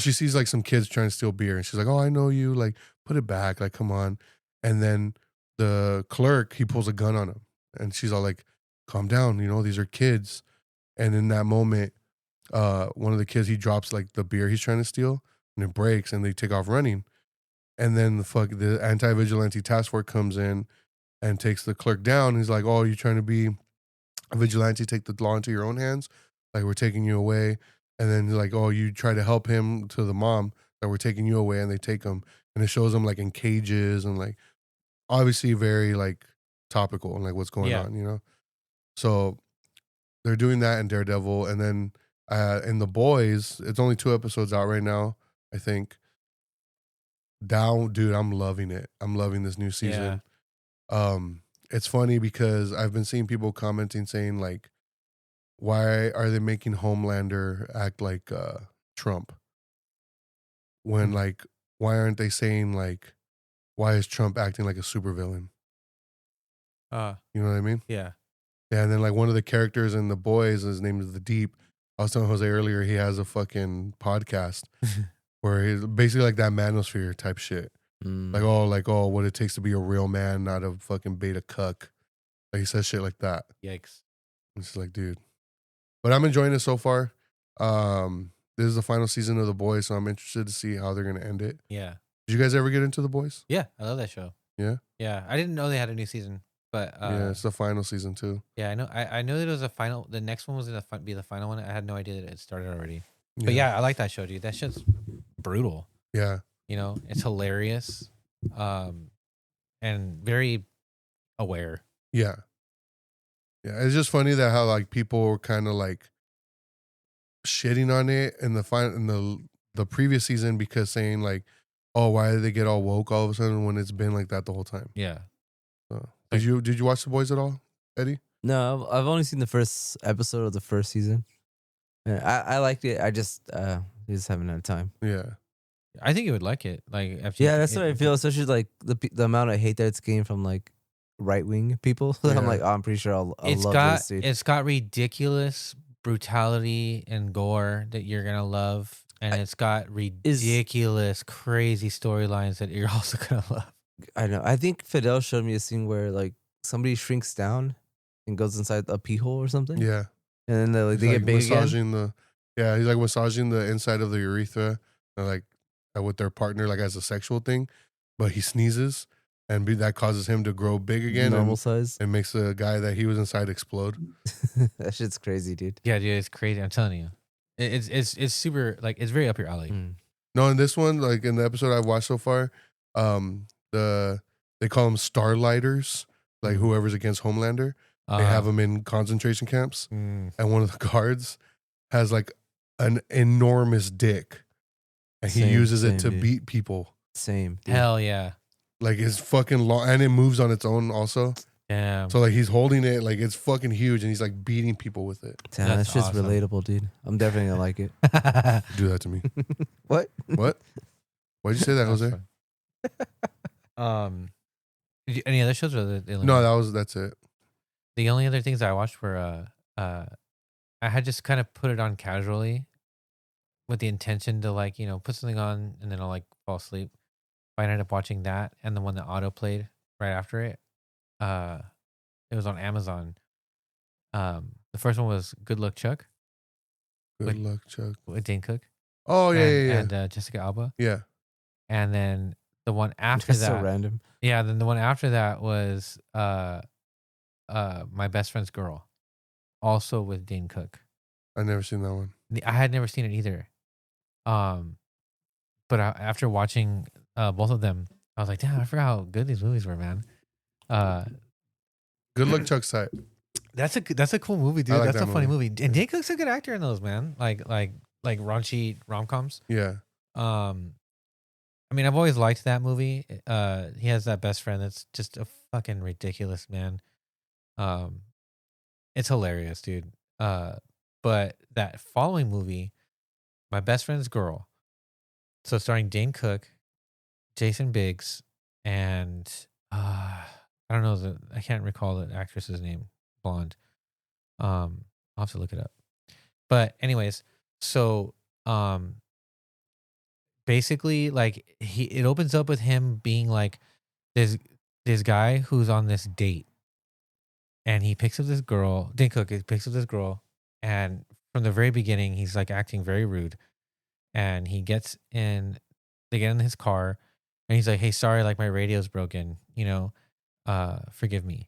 she sees like some kids trying to steal beer, and she's like, "Oh, I know you. Like, put it back. Like, come on." And then the clerk, he pulls a gun on him, and she's all like, calm down, these are kids. And in that moment, one of the kids, he drops like the beer he's trying to steal, and it breaks, and they take off running. And then the anti-vigilante task force comes in, and takes the clerk down. He's like, "Oh, you're trying to be a vigilante, take the law into your own hands. Like, we're taking you away." And then like, "Oh, you try to help him," to the mom, "that we're taking you away," and they take him, and it shows him like in cages and like obviously very like topical and like what's going Yeah. on, you know. So they're doing that in Daredevil, and then in The Boys, it's only 2 episodes out right now, I think. Down, dude, I'm loving it. I'm loving this new season. It's funny because I've been seeing people commenting saying like, why are they making Homelander act like Trump? When like, why aren't they saying like, why is Trump acting like a supervillain? You know what I mean? Yeah. Yeah, and then like one of the characters in The Boys, his name is The Deep. I was telling Jose earlier, he has a fucking podcast where he's basically like that manosphere type shit. Like, what it takes to be a real man, not a fucking beta cuck. Like, he says shit like that. Yikes. It's just like, dude. But I'm enjoying it so far. This is the final season of The Boys, so I'm interested to see how they're gonna end it. Yeah. Did you guys ever get into The Boys? Yeah. I love that show. Yeah? Yeah. I didn't know they had a new season, but Yeah, it's the final season too. yeah, I know. I know that it was a final. The next one was gonna be the final one. I had no idea that it started already. But yeah, I like that show, dude. That shit's brutal. Yeah. You know, it's hilarious, and very aware. Yeah. Yeah. It's just funny that how like people were kind of like shitting on it in the previous season because saying like, oh, why did they get all woke all of a sudden when it's been like that the whole time? Yeah. So, did you watch The Boys at all, Eddie? No, I've only seen the first episode of the first season. Yeah, I liked it. I just haven't had time. Yeah. I think you would like it. Like, Yeah, that's what I feel. Especially like the amount of hate that it's getting from like right wing people. Yeah. I'm like, I'm pretty sure I'll love this, dude. It's got ridiculous brutality and gore that you're gonna love, and it's got ridiculous, crazy storylines that you're also gonna love. I know. I think Fidel showed me a scene where like somebody shrinks down and goes inside a pee hole or something. Yeah. And then they He's, get big massaging again. he's like massaging the inside of the urethra, like with their partner, like as a sexual thing. But he sneezes, and that causes him to grow big again, Normal size. and makes the guy that he was inside explode. That shit's crazy, dude. Yeah, dude, it's crazy. I'm telling you, it's super, like, it's very up your alley. No, in this one, like in the episode I've watched so far, they call them Starlighters, like whoever's against Homelander. They have them in concentration camps, and one of the guards has like an enormous dick, and he uses it to beat people. Same. Dude. Hell yeah. Like it's fucking long, and it moves on its own also. Damn. So like he's holding it, like it's fucking huge, and he's like beating people with it. Damn, That's that's just awesome. relatable, dude. I'm definitely gonna like it. Do that to me. What? What? Why'd you say that, Jose? Any other shows? Or No, that's it. the only other things I watched were I had just kind of put it on casually with the intention to, like, put something on and then I'll like fall asleep. I ended up watching that and the one that auto played right after it. It was on Amazon. The first one was Good Luck Chuck Good luck, Chuck. with Dane Cook. Oh yeah, and Jessica Alba. yeah. And then the one after That's that, so random. yeah. Then the one after that was My Best Friend's Girl, also with Dane Cook. I never seen that one. I had never seen it either. But after watching both of them, I was like, damn, I forgot how good these movies were, man. Good luck, Chuck's tight. That's a cool movie, dude. I like That's that a funny movie. movie. And Dane Cook's a good actor in those, man. Like raunchy rom-coms. Yeah, I mean, I've always liked that movie. He has that best friend that's just a fucking ridiculous man. It's hilarious, dude. But that following movie, My Best Friend's Girl, so starring Dane Cook, Jason Biggs, and I don't know, I can't recall the actress's name, blonde. I'll have to look it up. But anyways, so basically, like, it opens up with him being like this guy who's on this date, and he picks up this girl. Dane Cook picks up this girl, and from the very beginning, he's like acting very rude. And they get in his car, and he's like, "Hey, sorry, like my radio's broken. forgive me.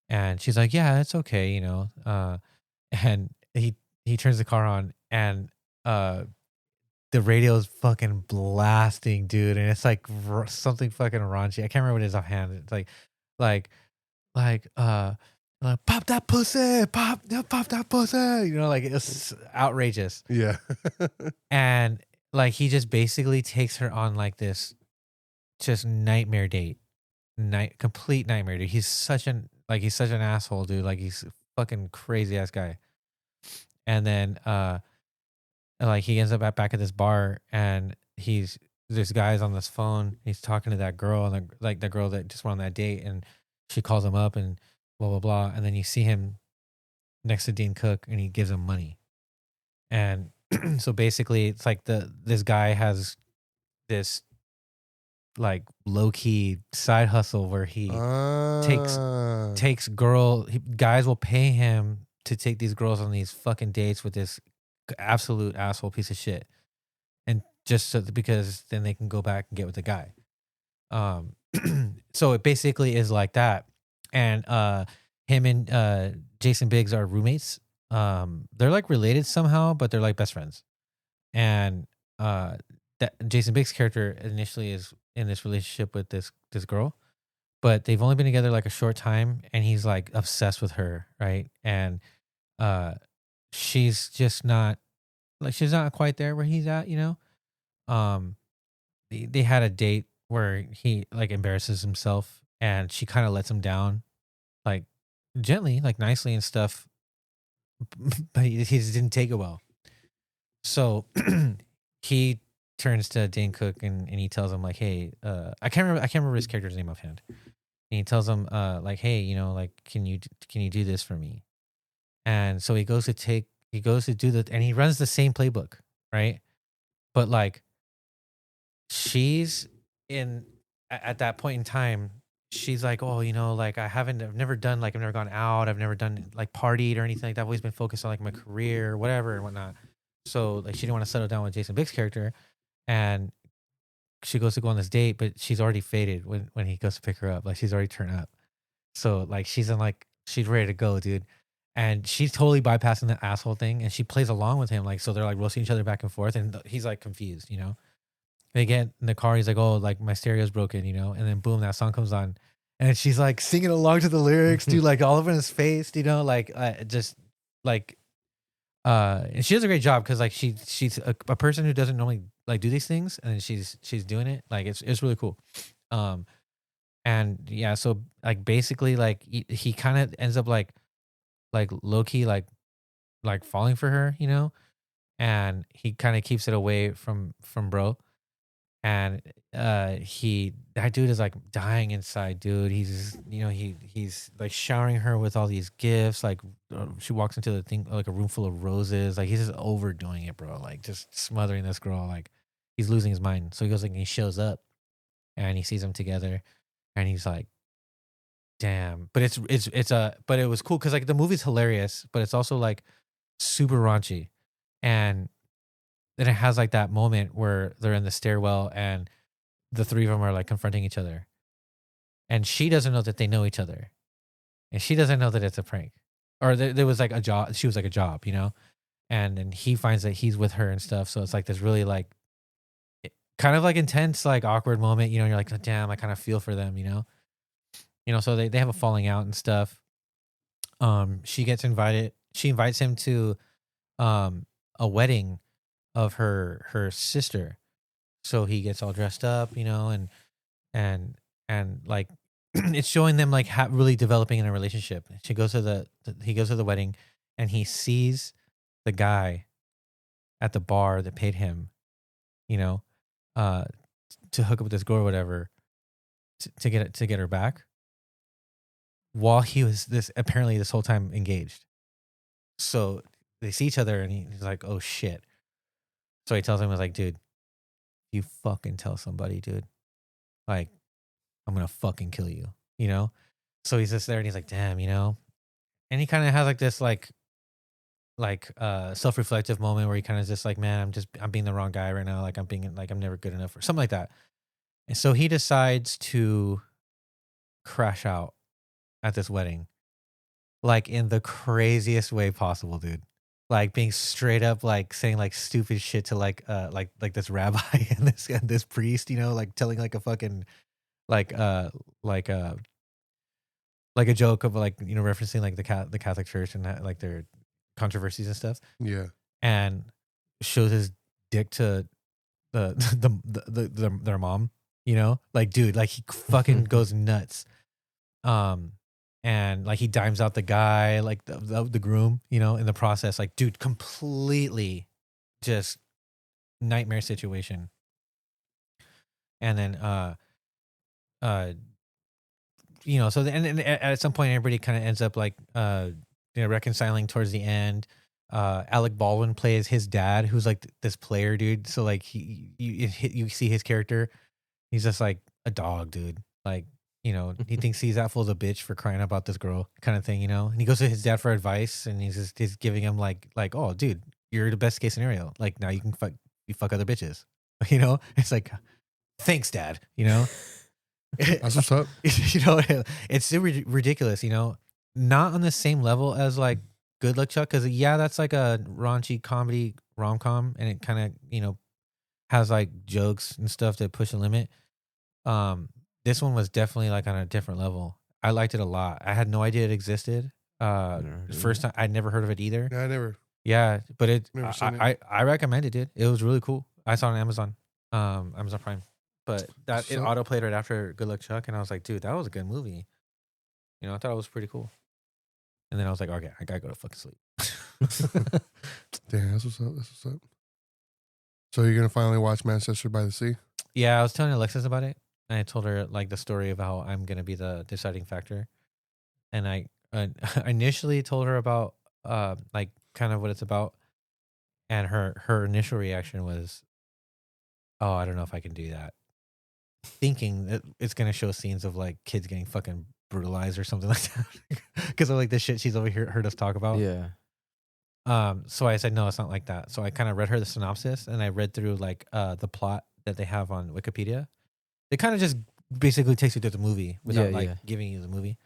And she's like, yeah, it's okay, and he turns the car on, and the radio's fucking blasting, dude, and it's like something fucking raunchy. I can't remember what it is offhand. It's like like pop that pussy, pop that pussy, like it's outrageous. Yeah. And like he just basically takes her on like this just nightmare date. Complete nightmare, dude. He's such an asshole, dude. Like he's a fucking crazy ass guy. And then like he ends up back at this bar, and this guy's on this phone. He's talking to that girl, and like the girl that just went on that date, and she calls him up and blah blah blah. And then you see him next to Dane Cook, and he gives him money. And so basically, it's like this guy has this like low key side hustle where he takes guys will pay him to take these girls on these fucking dates with this absolute asshole piece of shit, and just because then they can go back and get with the guy. So it basically is like that. And him and Jason Biggs are roommates. They're like related somehow, but they're like best friends. And that Jason Biggs' character initially is in this relationship with this girl, but they've only been together like a short time, and he's like obsessed with her, right? And she's just not quite there where he's at, They had a date where he like embarrasses himself, and she kind of lets him down, like gently, like nicely and stuff, but he just didn't take it well. So he turns to Dane Cook and he tells him like, hey, I can't remember his character's name offhand. And he tells him like, hey, like can you do this for me? And so he goes to do and he runs the same playbook, right? But like she's at that point in time, she's like, oh, like I've never gone out, I've never done like partied or anything like that. I've always been focused on like my career, whatever and whatnot. So like she didn't want to settle down with Jason Biggs' character, and she goes to go on this date, but she's already faded when he goes to pick her up. Like she's already turned up. So like she's ready to go, dude. And she's totally bypassing the asshole thing, and she plays along with him. Like, so they're like roasting each other back and forth, and he's like confused, They get in the car, he's like, oh, like my stereo's broken, and then boom, that song comes on, and she's like singing along to the lyrics, dude, like all over his face, like just like and she does a great job because like she's a person who doesn't normally like do these things, and she's doing it, like it's really cool. And yeah, so like basically like he kind of ends up like low key like falling for her, and he kind of keeps it away from bro. And that dude is like dying inside, dude. He's he's like showering her with all these gifts, like she walks into the thing like a room full of roses, like he's just overdoing it, bro, like just smothering this girl, like he's losing his mind. So he goes like, and he shows up and he sees them together, and he's like, damn. But but it was cool because like the movie's hilarious, but it's also like super raunchy. And then it has like that moment where they're in the stairwell and the three of them are like confronting each other, and she doesn't know that they know each other, and she doesn't know that it's a prank, or there was like a job. She was like a job, and then he finds that he's with her and stuff. So it's like this really like kind of like intense, like awkward moment, you're like, oh, damn, I kind of feel for them, so they have a falling out and stuff. She invites him to a wedding of her sister. So he gets all dressed up, and like it's showing them like really developing in a relationship. He goes to the wedding, and he sees the guy at the bar that paid him, to hook up with this girl or whatever, to get her back, while he was apparently this whole time engaged. So they see each other, and he's like, oh shit. So he tells him, like, dude, you fucking tell somebody, dude, like, I'm gonna fucking kill you, So he's just there, and he's like, damn, and he kind of has like this like self-reflective moment where he kind of just like, man, I'm being the wrong guy right now, like I'm never good enough or something like that. And so he decides to crash out at this wedding, like in the craziest way possible, dude. Like being straight up, like saying like stupid shit to like this rabbi and this priest, you know, like telling like a fucking like like like a joke of like, you know, referencing like the Catholic Church and like their controversies and stuff, Yeah. and shows his dick to their mom, you know, like dude, like he fucking goes nuts, and like he dimes out the guy, like the groom, you know, in the process, like dude, completely just nightmare situation. And then you know, so and at some point everybody kind of ends up like you know, reconciling towards the end. Alec Baldwin plays his dad, who's like this player dude. So like you see his character, he's just like a dog, dude. Like, you know, he thinks he's that full of a bitch for crying about this girl, kind of thing, you know. And he goes to his dad for advice, and he's giving him like, oh, dude, you're the best case scenario. Like now you can fuck other bitches, you know. It's like, thanks, dad. You know, That's what's up. you know, it's super ridiculous. You know, not on the same level as like Good Luck Chuck, because yeah, that's like a raunchy comedy rom-com, and it kind of, you know, has like jokes and stuff that push the limit. This one was definitely like on a different level. I liked it a lot. I had no idea it existed. First time I'd never heard of it either. Yeah, I never. Yeah, but Never seen it. I recommend it, dude. It was really cool. I saw it on Amazon, Amazon Prime. But that it So- auto played right after Good Luck Chuck, and I was like, dude, that was a good movie. You know, I thought it was pretty cool. And then I was like, okay, I gotta go to fucking sleep. Damn, that's what's up. That's what's up. So you're gonna finally watch Manchester by the Sea? Yeah, I was telling Alexis about it, and I told her like the story of how I'm gonna be the deciding factor. And I initially told her about like kind of what it's about, and her initial reaction was, "Oh, I don't know if I can do that," thinking that it's gonna show scenes of like kids getting fucking brutalized or something like that because of like the shit she's over here heard us talk about. Yeah. So I said, no, it's not like that. So I kind of read her the synopsis, and I read through like the plot that they have on Wikipedia. It kind of just basically takes you to the movie without giving you the movie.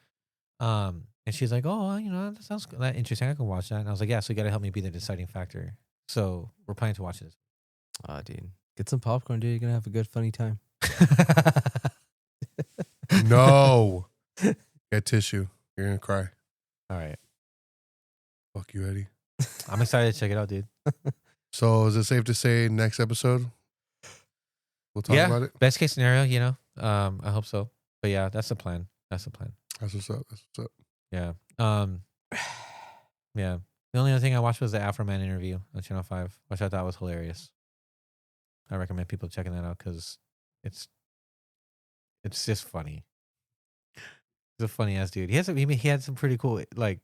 And she's like, oh, you know, that sounds that interesting. I can watch that. And I was like, yeah, so you got to help me be the deciding factor. So we're planning to watch this. Oh, dude. Get some popcorn, dude. You're going to have a good, funny time. No. Get tissue. You're gonna cry. All right. Fuck you, Eddie. I'm excited to check it out, dude. So is it safe to say next episode we'll talk about it? Best case scenario, you know. I hope so. But yeah, that's the plan. That's the plan. That's what's up. That's what's up. Yeah. Yeah. The only other thing I watched was the Afro Man interview on Channel 5, which I thought was hilarious. I recommend people checking that out because it's just funny. He's a funny ass dude. He had some pretty cool like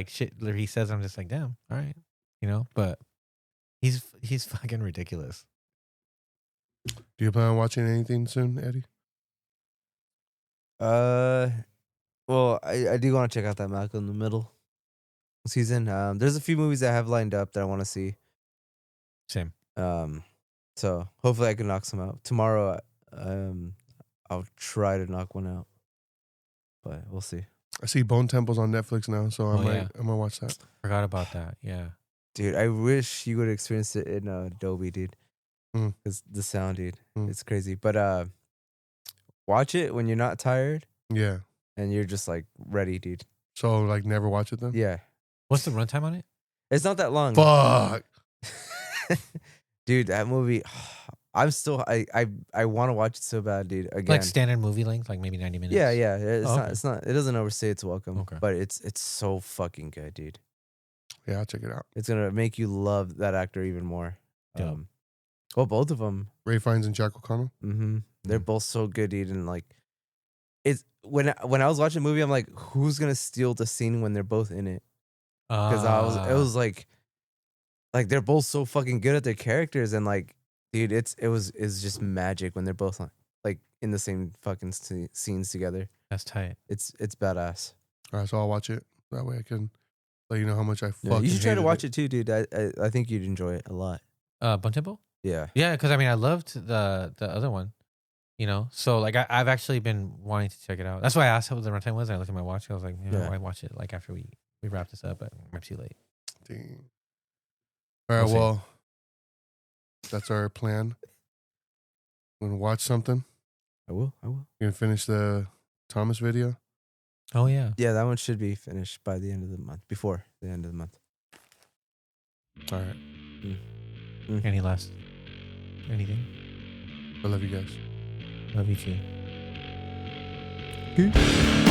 shit that he says. I'm just like, damn, all right, you know. But he's fucking ridiculous. Do you plan on watching anything soon, Eddie? Well, I do want to check out that Malcolm in the Middle season. There's a few movies that I have lined up that I want to see. Same. So hopefully I can knock some out tomorrow. I'll try to knock one out, but we'll see. I see Bone Temple's on Netflix now, so I might watch that. Forgot about that. Yeah. Dude, I wish you would have experienced it in Adobe, dude. Because the sound, dude, it's crazy. But watch it when you're not tired. Yeah. And you're just like ready, dude. So like never watch it then? Yeah. What's the runtime on it? It's not that long. Fuck. Dude, that movie, I'm still I want to watch it so bad, dude. Again. Like standard movie length, like maybe 90 minutes. Yeah. It's Oh, not okay. it's not it doesn't overstay its welcome. Okay. But it's so fucking good, dude. Yeah, I'll check it out. It's gonna make you love that actor even more. Dope. Well, both of them. Ray Fiennes and Jack O'Connell. Mm-hmm. They're both so good, dude. And like, it's when I was watching the movie, I'm like, who's gonna steal the scene when they're both in it? Because it was like they're both so fucking good at their characters, and like, dude, it's just magic when they're both like in the same fucking scenes together. That's tight. It's badass. All right, so I'll watch it. That way I can let you know how much I Yeah, fucking you should try to hated watch it too, dude. I think you'd enjoy it a lot. Bone Temple? Yeah. Yeah, because I mean, I loved the other one. You know, so like I've actually been wanting to check it out. That's why I asked what the runtime was. And I looked at my watch. I was like, Yeah. why watch it like after we wrap this up? But we're too late. Dang. All right, We'll see. well, that's our plan. I'm gonna watch something. I will. You're gonna finish the Thomas video. Oh yeah. Yeah, that one should be finished by the end of the month. Before the end of the month. All right. Any last anything? I love you guys. Love you too. Peace.